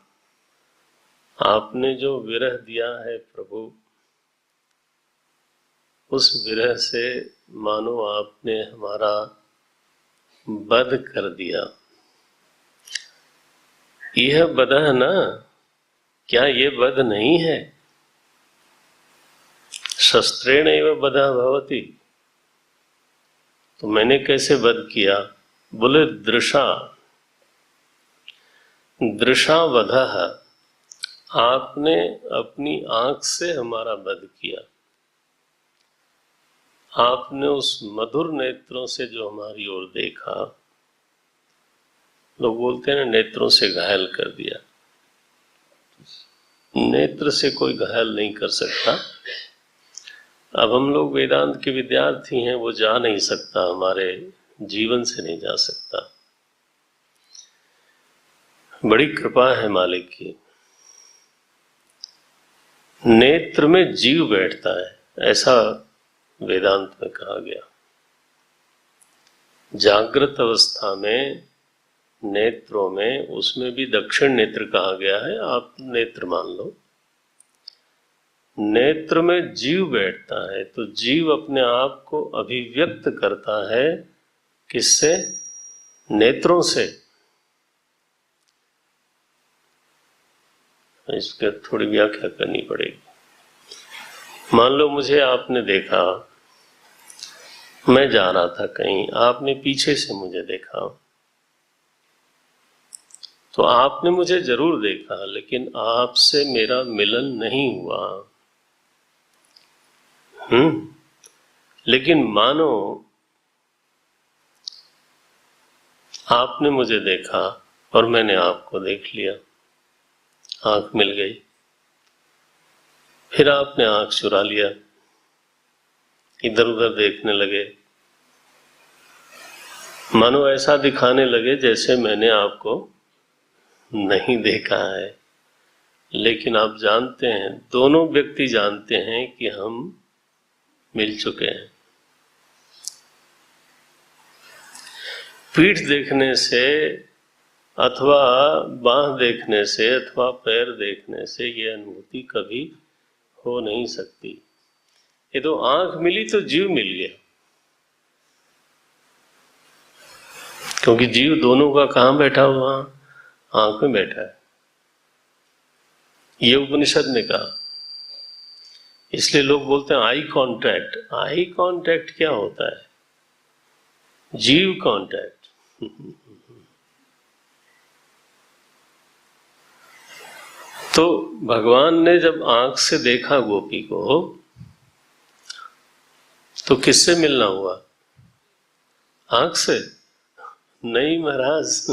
[SPEAKER 1] आपने जो विरह दिया है प्रभु, उस विरह से मानो आपने हमारा वध कर दिया। यह बदह ना, क्या ये वध नहीं है? शस्त्रेण एव बधः भवति। तो मैंने कैसे वध किया? बोले दृशा, दृशा वधः, आपने अपनी आंख से हमारा वध किया। आपने उस मधुर नेत्रों से जो हमारी ओर देखा, लोग बोलते हैं नेत्रों से घायल कर दिया। नेत्र से कोई घायल नहीं कर सकता। अब हम लोग वेदांत के विद्यार्थी हैं, वो जा नहीं सकता, हमारे जीवन से नहीं जा सकता। बड़ी कृपा है मालिक की। नेत्र में जीव बैठता है, ऐसा वेदांत में कहा गया। जागृत अवस्था में नेत्रों में, उसमें भी दक्षिण नेत्र कहा गया है, आप नेत्र मान लो। नेत्र में जीव बैठता है, तो जीव अपने आप को अभिव्यक्त करता है किससे? नेत्रों से। इसके थोड़ी व्याख्या करनी पड़ेगी। मान लो मुझे आपने देखा, मैं जा रहा था कहीं, आपने पीछे से मुझे देखा, तो आपने मुझे जरूर देखा, लेकिन आपसे मेरा मिलन नहीं हुआ। लेकिन मानो आपने मुझे देखा और मैंने आपको देख लिया, आंख मिल गई, फिर आपने आंख चुरा लिया, इधर उधर देखने लगे, मानो ऐसा दिखाने लगे जैसे मैंने आपको नहीं देखा है। लेकिन आप जानते हैं, दोनों व्यक्ति जानते हैं कि हम मिल चुके हैं। पीठ देखने से अथवा बांह देखने से अथवा पैर देखने से ये अनुभूति कभी हो नहीं सकती। ये तो आंख मिली तो जीव मिल गया, क्योंकि जीव दोनों का कहां बैठा हुआ? आंख में बैठा है, ये उपनिषद ने कहा। इसलिए लोग बोलते हैं आई कांटेक्ट। आई कांटेक्ट क्या होता है? जीव कांटेक्ट। तो भगवान ने जब आंख से देखा गोपी को, तो किससे मिलना हुआ? आंख से? नहीं महाराज,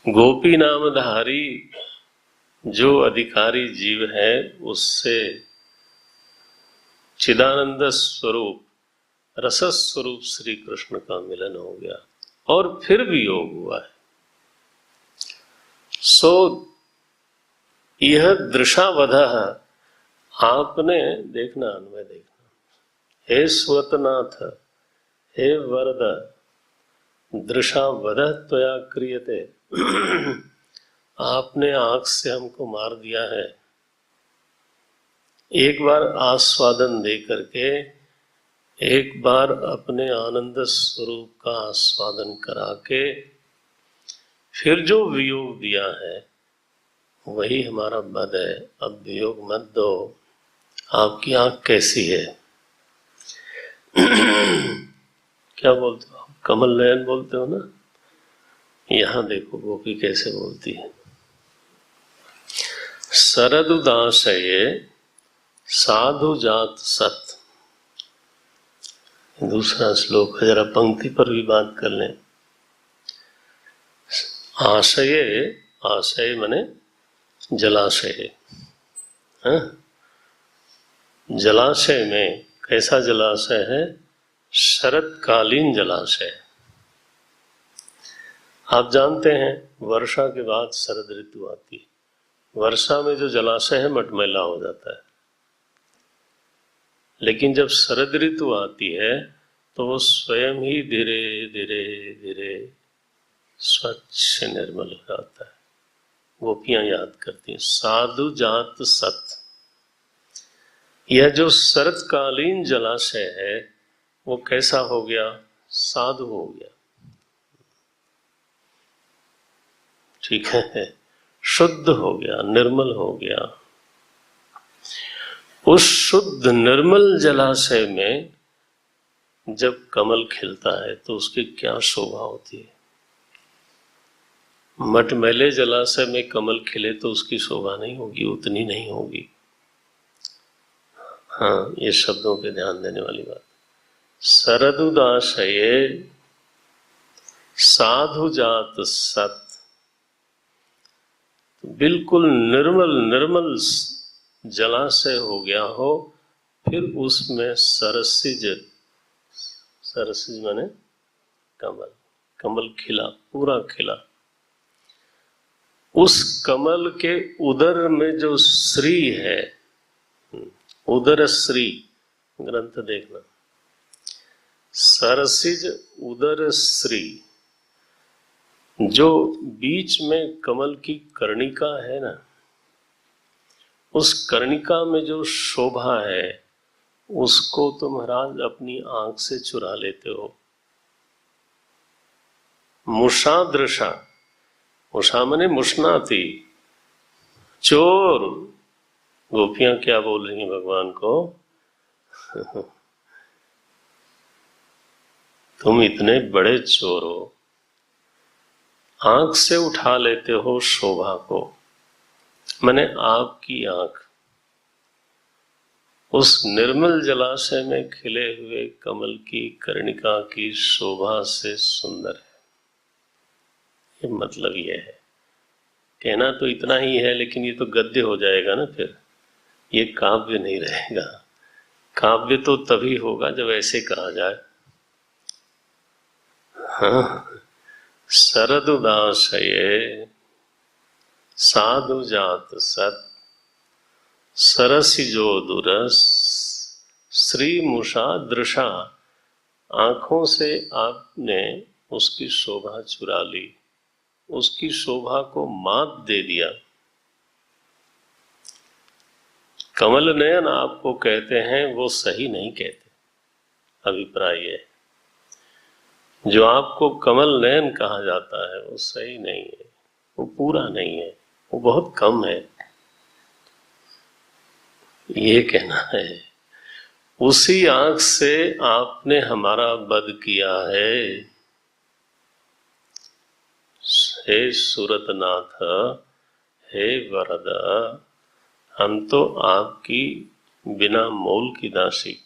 [SPEAKER 1] गोपी नामधारी जो अधिकारी जीव है उससे चिदानंद स्वरूप रस स्वरूप श्री कृष्ण का मिलन हो गया, और फिर भी योग हुआ है। सो यह दृशावध, आपने देखना, अन्वय देखना। हे स्वतनाथ, हे वरद, दृशावध त्वया क्रियते। आपने आंख से हमको मार दिया है। एक बार आस्वादन दे करके, एक बार अपने आनंद स्वरूप का आस्वादन करा के, फिर जो वियोग दिया है वही हमारा वध है। अब वियोग मत दो। आपकी आंख कैसी है? क्या बोलते हो? कमल नयन बोलते हो ना? यहां देखो गोपी कैसे बोलती है। शरदुदाशये साधु जात सत। दूसरा श्लोक है, जरा पंक्ति पर भी बात कर लें। आशय, आशय माने जलाशय। हाँ? जलाशय में, कैसा जलाशय है? शरतकालीन जलाशय। आप जानते हैं वर्षा के बाद शरद ऋतु आती है। वर्षा में जो जलाशय है मटमैला हो जाता है, लेकिन जब शरद ऋतु आती है तो वो स्वयं ही धीरे धीरे धीरे स्वच्छ निर्मल हो जाता है। गोपियां याद करती हैं, साधु जात सत। यह जो शरतकालीन जलाशय है वो कैसा हो गया? साधु हो गया। ठीक है, शुद्ध हो गया, निर्मल हो गया। उस शुद्ध निर्मल जलाशय में जब कमल खिलता है तो उसकी क्या शोभा होती है। मटमैले जलाशय में कमल खिले तो उसकी शोभा नहीं होगी, उतनी नहीं होगी। हाँ, ये शब्दों पे ध्यान देने वाली बात। शरदुदाशये साधु जात सत। बिल्कुल निर्मल निर्मल जलाशय हो गया हो, फिर उसमें सरसिज, सरसिज माने कमल, कमल खिला, पूरा खिला। उस कमल के उदर में जो श्री है, उदर श्री, ग्रंथ देखना, सरसिज उदर श्री, जो बीच में कमल की कर्णिका है ना, उस कर्णिका में जो शोभा है उसको तुम महाराज अपनी आंख से चुरा लेते हो। मुषा दृशा, मुषा मने मुष्णाती, चोर। गोपियां क्या बोल रही हैं भगवान को? तुम इतने बड़े चोर हो, आंख से उठा लेते हो शोभा को। माने आपकी आंख उस निर्मल जलाशय में खिले हुए कमल की कर्णिका की शोभा से सुंदर है। ये मतलब ये है। कहना तो इतना ही है, लेकिन ये तो गद्य हो जाएगा ना, फिर ये काव्य नहीं रहेगा। काव्य तो तभी होगा जब ऐसे कहा जाए। हाँ, शरदुदाशये साधु जात सत, सरसिजो दुरस श्रीमुषा दृशा। आंखों से आपने उसकी शोभा चुरा ली, उसकी शोभा को मात दे दिया। कमल नयन आपको कहते हैं, वो सही नहीं कहते। अभिप्राय है जो आपको कमल नयन कहा जाता है वो सही नहीं है, वो पूरा नहीं है, वो बहुत कम है, ये कहना है। उसी आंख से आपने हमारा वध किया है। हे सूरतनाथ, हे वरद, हम तो आपकी बिना मोल की दासी,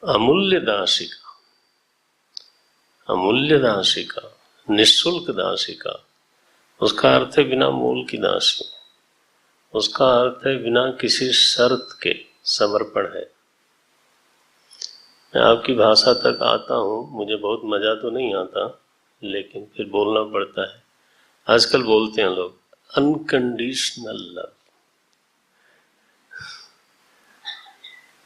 [SPEAKER 1] अमूल्य दासी का, अमूल्य दासी का, निःशुल्क दासी का, उसका अर्थ है बिना मोल की दासी, उसका अर्थ है बिना किसी शर्त के समर्पण है। मैं आपकी भाषा तक आता हूँ, मुझे बहुत मजा तो नहीं आता, लेकिन फिर बोलना पड़ता है। आजकल बोलते हैं लोग अनकंडीशनल लव,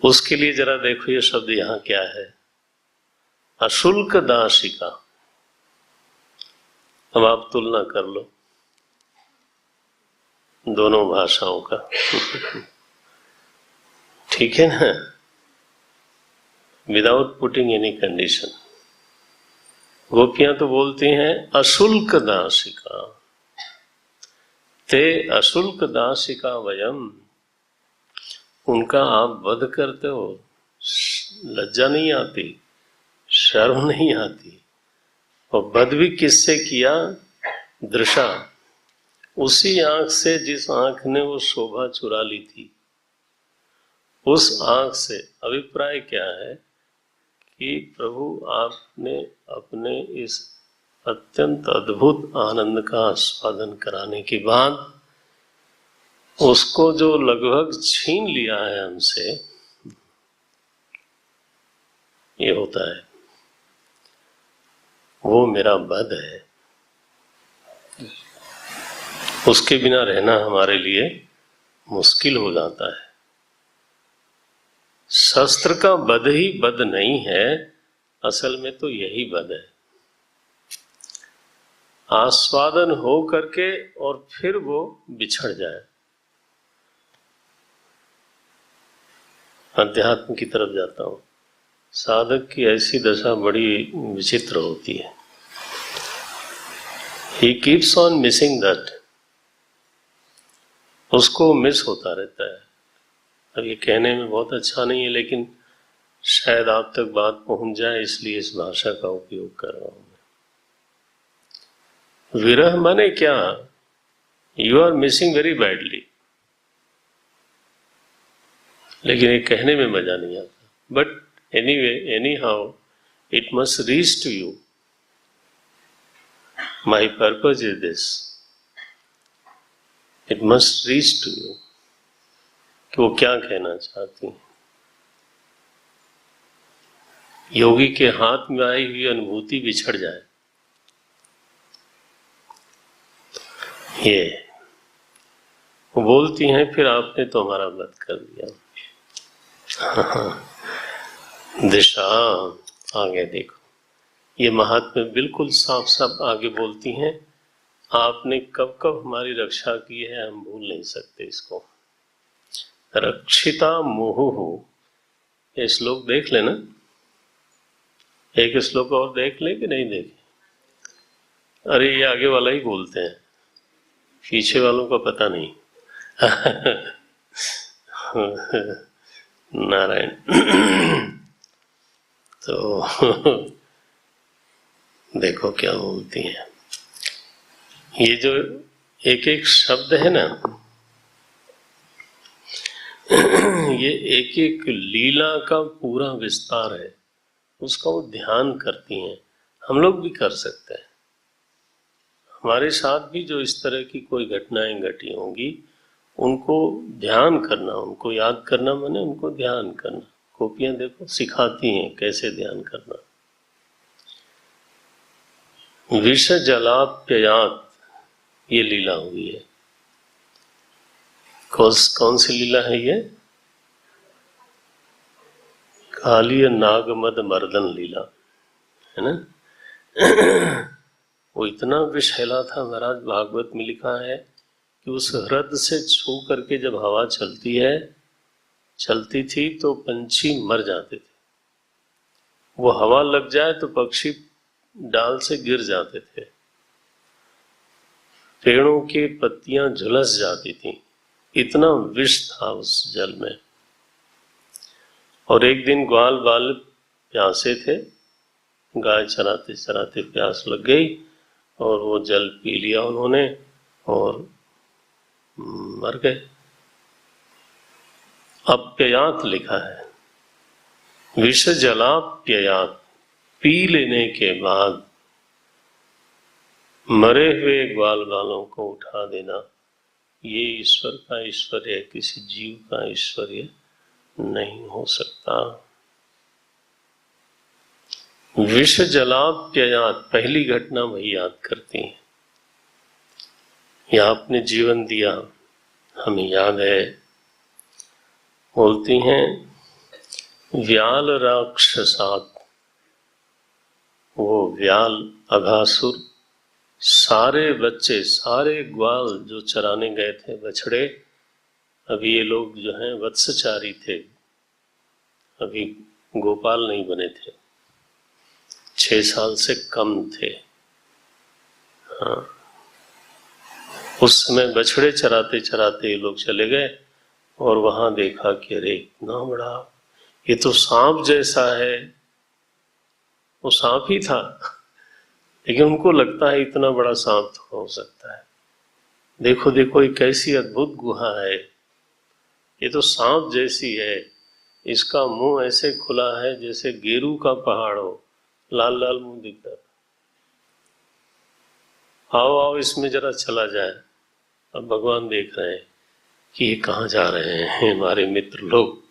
[SPEAKER 1] उसके लिए जरा देखो ये शब्द यहाँ क्या है, अशुल्क दासिका। अब आप तुलना कर लो दोनों भाषाओं का, ठीक है ना, विदाउट पुटिंग एनी कंडीशन। गोपियां तो बोलती हैं अशुल्क दासिका, ते अशुल्क दासिका वयम, उनका आप वध करते हो, लज्जा नहीं आती, शर्म नहीं आती। और वध भी किससे किया? दृशा, उसी आंख से जिस आंख ने वो शोभा चुरा ली थी, उस आंख से। अभिप्राय क्या है कि प्रभु आपने अपने इस अत्यंत अद्भुत आनंद का आस्वादन कराने के बाद उसको जो लगभग छीन लिया है हमसे, ये होता है, वो मेरा वध है। उसके बिना रहना हमारे लिए मुश्किल हो जाता है। शस्त्र का वध ही वध नहीं है, असल में तो यही वध है। आस्वादन हो करके और फिर वो बिछड़ जाए। अध्यात्म की तरफ जाता हूं, साधक की ऐसी दशा बड़ी विचित्र होती है। He keeps on missing that, उसको मिस होता रहता है। अब ये कहने में बहुत अच्छा नहीं है, लेकिन शायद आप तक बात पहुंच जाए, इसलिए इस भाषा का उपयोग कर रहा हूं मैं। विरह माने क्या? You are missing very badly, लेकिन ये कहने में मजा नहीं आता। But anyway, any how, it must reach to you. My purpose is this, it must reach to you, कि वो क्या कहना चाहती हैं। योगी के हाथ में आई हुई अनुभूति बिछड़ जाए, ये वो बोलती हैं, फिर आपने तो हमारा वध कर दिया। दिशा, आगे देखो, ये महात्मा बिल्कुल साफ साफ आगे बोलती हैं, आपने कब कब हमारी रक्षा की है, हम भूल नहीं सकते इसको। रक्षिता मुहुः, ये श्लोक देख लेना, एक श्लोक और देख ले कि नहीं देखे? अरे ये आगे वाला ही बोलते हैं, पीछे वालों का पता नहीं। नारायण। तो देखो क्या बोलती हैं। ये जो एक एक शब्द है ना, ये एक एक लीला का पूरा विस्तार है, उसका वो ध्यान करती हैं। हम लोग भी कर सकते हैं। हमारे साथ भी जो इस तरह की कोई घटनाएं घटी होंगी, उनको ध्यान करना, उनको याद करना, माने उनको ध्यान करना। गोपियां देखो सिखाती हैं कैसे ध्यान करना। विष जलाप्ययात, ये लीला हुई है। कौन सी लीला है ये? कालीय नागमद मर्दन लीला, है ना। वो इतना विषैला था महाराज, भागवत में लिखा है कि उस हृद से छू करके जब हवा चलती थी तो पंछी मर जाते थे। वो हवा लग जाए तो पक्षी डाल से गिर जाते थे, पेड़ों की पत्तियां झुलस जाती थीं, इतना विष था उस जल में। और एक दिन ग्वाल बाल प्यासे थे, गाय चराते चराते प्यास लग गई और वो जल पी लिया उन्होंने और मर गए। अप्ययात लिखा है, विष जलाप्ययात, पी लेने के बाद मरे हुए ग्वाल बालों को उठा देना, ये ईश्वर का ऐश्वर्य, किसी जीव का ऐश्वर्य नहीं हो सकता। विष जलाप्ययात, पहली घटना वही याद करती हैं। या आपने जीवन दिया, हमें याद है, बोलती हैं व्याल राक्षसात, वो व्याल अघासुर, सारे बच्चे, सारे ग्वाल जो चराने गए थे बछड़े, अभी ये लोग जो हैं वत्सचारी थे, अभी गोपाल नहीं बने थे, 6 साल से कम थे। हाँ, उस समय बछड़े चराते चराते ये लोग चले गए और वहां देखा कि अरे इतना बड़ा, ये तो सांप जैसा है। वो सांप ही था, लेकिन उनको लगता है इतना बड़ा सांप तो हो सकता है। देखो देखो, ये कैसी अद्भुत गुहा है, ये तो सांप जैसी है, इसका मुंह ऐसे खुला है जैसे गेरू का पहाड़ हो, लाल लाल मुंह दिखता था। आओ आओ इसमें जरा चला जाए। अब भगवान देख रहे हैं कि ये कहाँ जा रहे हैं हमारे मित्र लोग,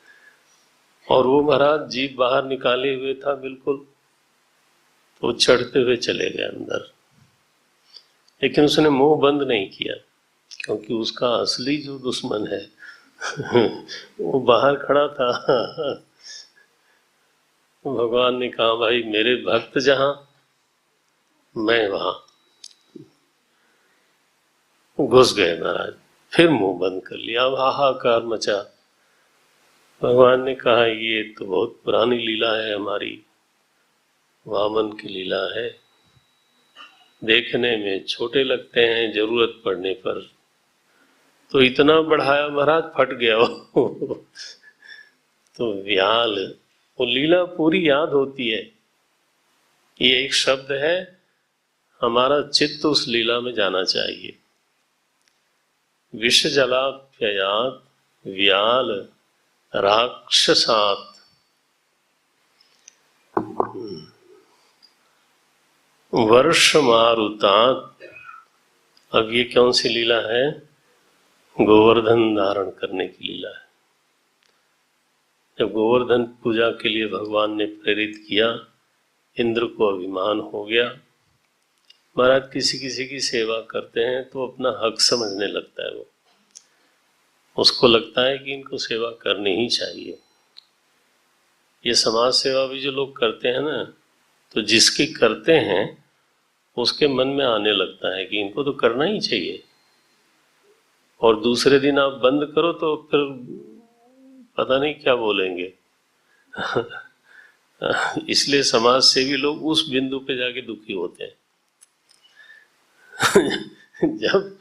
[SPEAKER 1] और वो महाराज जीभ बाहर निकाले हुए था बिल्कुल, तो चढ़ते हुए चले गए अंदर। लेकिन उसने मुंह बंद नहीं किया, क्योंकि उसका असली जो दुश्मन है वो बाहर खड़ा था। भगवान ने कहा भाई मेरे भक्त जहां, मैं वहां। घुस गए महाराज, फिर मुंह बंद कर लिया। अब हाहाकार मचा। भगवान ने कहा ये तो बहुत पुरानी लीला है हमारी, वामन की लीला है, देखने में छोटे लगते हैं, जरूरत पड़ने पर तो इतना बढ़ाया महाराज फट गया वो। तो व्याल, वो लीला पूरी याद होती है। ये एक शब्द है, हमारा चित्त उस लीला में जाना चाहिए। विष जलाप्ययात व्याल राक्षसात, वर्ष मारुतात। अब ये कौन सी लीला है? गोवर्धन धारण करने की लीला है। जब गोवर्धन पूजा के लिए भगवान ने प्रेरित किया, इंद्र को अभिमान हो गया। महाराज किसी किसी की सेवा करते हैं तो अपना हक समझने लगता है, वो उसको लगता है कि इनको सेवा करनी ही चाहिए। ये समाज सेवा भी जो लोग करते हैं ना, तो जिसकी करते हैं उसके मन में आने लगता है कि इनको तो करना ही चाहिए, और दूसरे दिन आप बंद करो तो फिर पता नहीं क्या बोलेंगे। इसलिए समाज सेवी लोग उस बिंदु पे जाके दुखी होते हैं। जब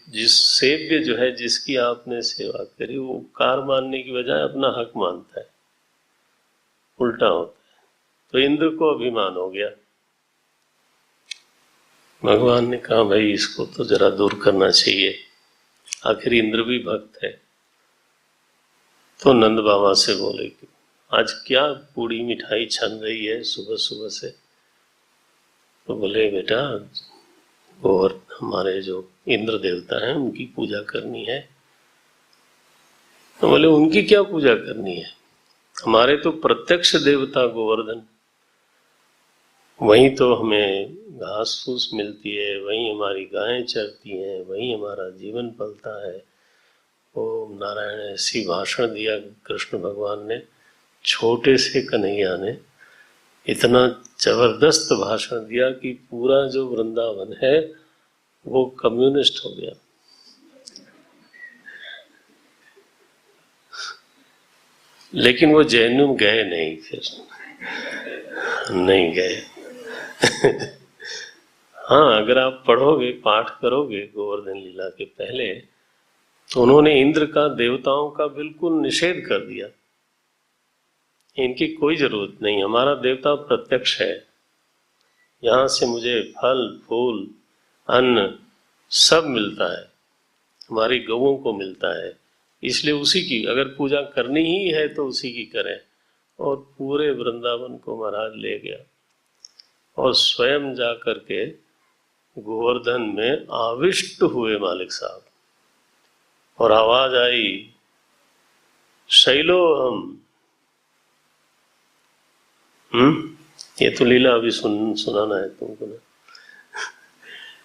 [SPEAKER 1] जिस सेव्य जो है, जिसकी आपने सेवा करी, वो उपकार मानने की बजाय अपना हक मानता है, उल्टा होता है। तो इंद्र को अभिमान हो गया। भगवान ने कहा भाई इसको तो जरा दूर करना चाहिए, आखिर इंद्र भी भक्त है। तो नंद बाबा से बोले कि आज क्या पूड़ी मिठाई छन रही है सुबह सुबह से? तो बोले बेटा, और हमारे जो इंद्र देवता हैं उनकी पूजा करनी है। तो बोले उनकी क्या पूजा करनी है, हमारे तो प्रत्यक्ष देवता गोवर्धन, वहीं तो हमें घास फूस मिलती है, वहीं हमारी गायें चरती हैं, वहीं हमारा जीवन पलता है। ओम नारायण, ऐसी भाषण दिया कृष्ण भगवान ने, छोटे से कन्हैया ने इतना जबरदस्त भाषण दिया कि पूरा जो वृंदावन है वो कम्युनिस्ट हो गया। लेकिन वो जैनुम गए नहीं, फिर नहीं गए। हाँ, अगर आप पढ़ोगे, पाठ करोगे गोवर्धन लीला के पहले, तो उन्होंने इंद्र का, देवताओं का बिल्कुल निषेध कर दिया। इनकी कोई जरूरत नहीं, हमारा देवता प्रत्यक्ष है, यहां से मुझे फल फूल अन्न सब मिलता है, हमारी गौओं को मिलता है, इसलिए उसी की अगर पूजा करनी ही है तो उसी की करें। और पूरे वृंदावन को महाराज ले गया और स्वयं जा करके गोवर्धन में आविष्ट हुए मालिक साहब, और आवाज आई, शैलोहम। ये तो लीला अभी सुनाना है तुमको ना।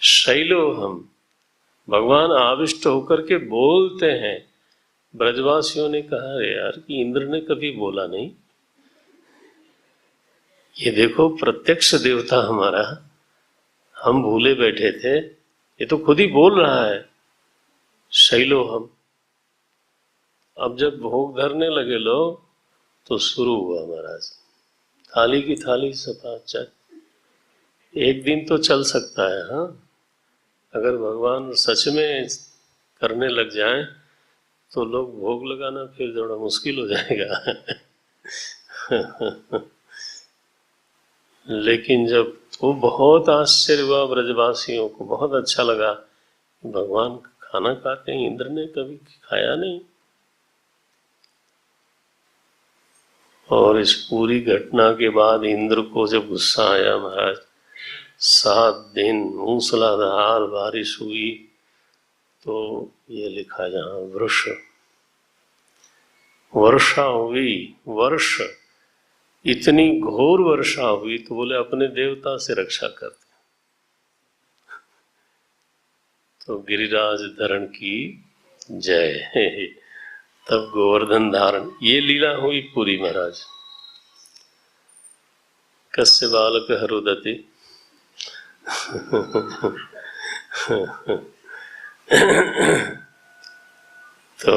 [SPEAKER 1] शैलोहम, भगवान आविष्ट होकर के बोलते हैं। ब्रजवासियों ने कहा, अरे यार कि इंद्र ने कभी बोला नहीं, ये देखो प्रत्यक्ष देवता हमारा, हम भूले बैठे थे, ये तो खुद ही बोल रहा है, शैलोहम। अब जब भोग धरने लगे लोग तो शुरू हुआ महाराज, थाली की थाली सफा चल। एक दिन तो चल सकता है, हाँ, अगर भगवान सच में करने लग जाएं तो लोग भोग लगाना फिर थोड़ा मुश्किल हो जाएगा। लेकिन जब वो बहुत आश्चर्य हुआ, ब्रजवासियों को बहुत अच्छा लगा, भगवान खाना खाते हैं, इंद्र ने कभी खाया नहीं। और इस पूरी घटना के बाद इंद्र को जब गुस्सा आया महाराज, 7 दिन मूसलाधार बारिश हुई, तो ये लिखा जहां वृष, वर्षा हुई, वर्ष, इतनी घोर वर्षा हुई, तो बोले अपने देवता से रक्षा करते। तो गिरिराज धरण की जय। तब गोवर्धन धारण, ये लीला हुई पूरी महाराज। कस्य बालक हरुदति। तो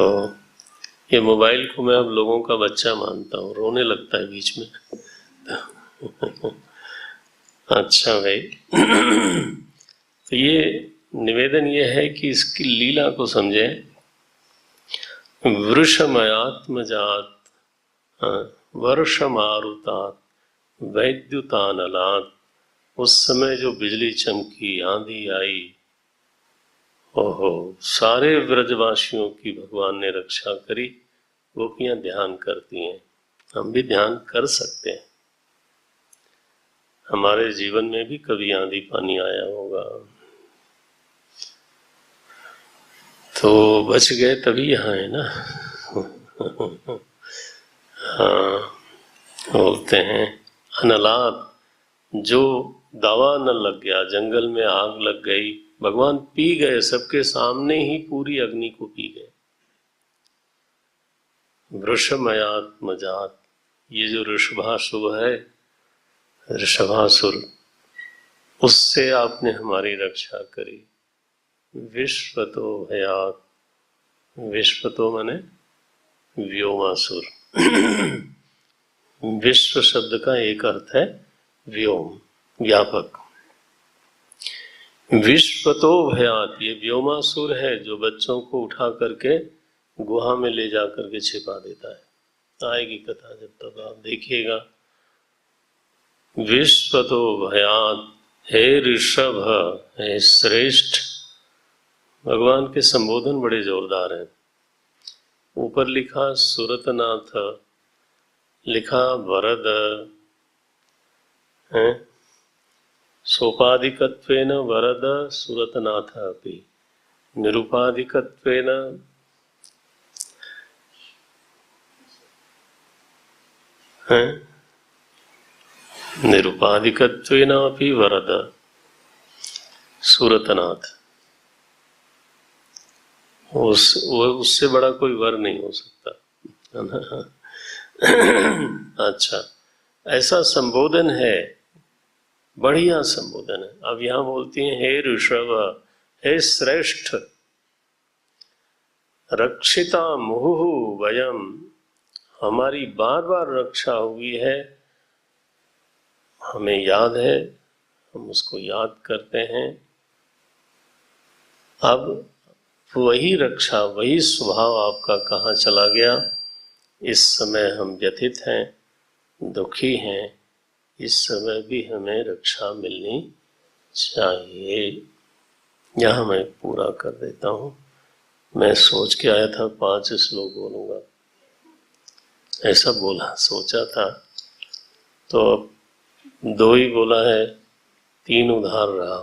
[SPEAKER 1] ये मोबाइल को मैं अब लोगों का बच्चा मानता हूँ, रोने लगता है बीच में। अच्छा भाई, तो ये निवेदन ये है कि इसकी लीला को समझे। वृषमयात्मजात वर्ष मारुतात वैद्युतानलात, उस समय जो बिजली चमकी, आंधी आई, ओहो, सारे व्रजवासियों की भगवान ने रक्षा करी। गोपियां ध्यान करती हैं, हम भी ध्यान कर सकते हैं। हमारे जीवन में भी कभी आंधी पानी आया होगा, तो बच गए तभी यहाँ है ना। हाँ, बोलते हैं अनलात, जो दवा न लग गया, जंगल में आग लग गई, भगवान पी गए, सबके सामने ही पूरी अग्नि को पी गए। वृषमयात्मजात, ये जो ऋषभासुर है, ऋषभासुर, उससे आपने हमारी रक्षा करी। विश्वतो भयात, विश्वतो माने व्योमासुर। विश्व शब्द का एक अर्थ है व्योम, व्यापक। विश्वतो भयात, ये व्योमासुर है जो बच्चों को उठा करके गुहा में ले जा करके छिपा देता है। आएगी कथा जब, तब आप देखिएगा। विश्वतो भयात, हे ऋषभ, हे श्रेष्ठ। भगवान के संबोधन बड़े जोरदार हैं। ऊपर लिखा सुरतनाथ, लिखा वरद है, सोपाधिकत्वेन वरद सुरतनाथ अपि, निरुपाधिकत्वेन है, निरुपाधिकत्वेन अपि वरद सुरतनाथ। उससे बड़ा कोई वर नहीं हो सकता, है ना। अच्छा, ऐसा संबोधन है, बढ़िया संबोधन है। अब यहां बोलती हैं, हे ऋषभ, हे श्रेष्ठ, रक्षिता मुहुः वयम, हमारी बार बार रक्षा हुई है हमें याद है, हम उसको याद करते हैं। अब वही रक्षा, वही स्वभाव आपका कहाँ चला गया? इस समय हम व्यथित हैं, दुखी हैं, इस समय भी हमें रक्षा मिलनी चाहिए। यहाँ मैं पूरा कर देता हूँ। मैं सोच के आया था 5 श्लोक बोलूँगा, ऐसा बोला सोचा था, तो अब 2 ही बोला है, 3 उधार रहा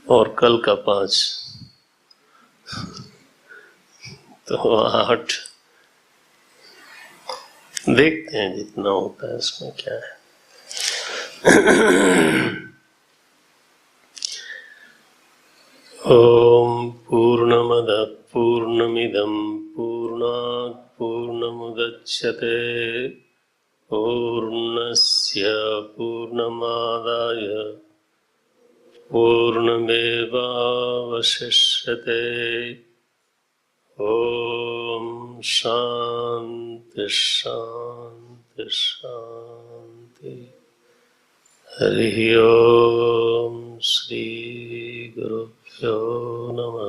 [SPEAKER 1] और कल का 5, तो 8। देखते हैं जितना होता है, इसमें क्या है। ओम पूर्णमदः पूर्णमिदं पूर्णात् पूर्णमुदच्यते पूर्णस्य पूर्णमादाय पूर्णमेवावशिष्यते। ओम शांति शांति शांति। हरि ओम।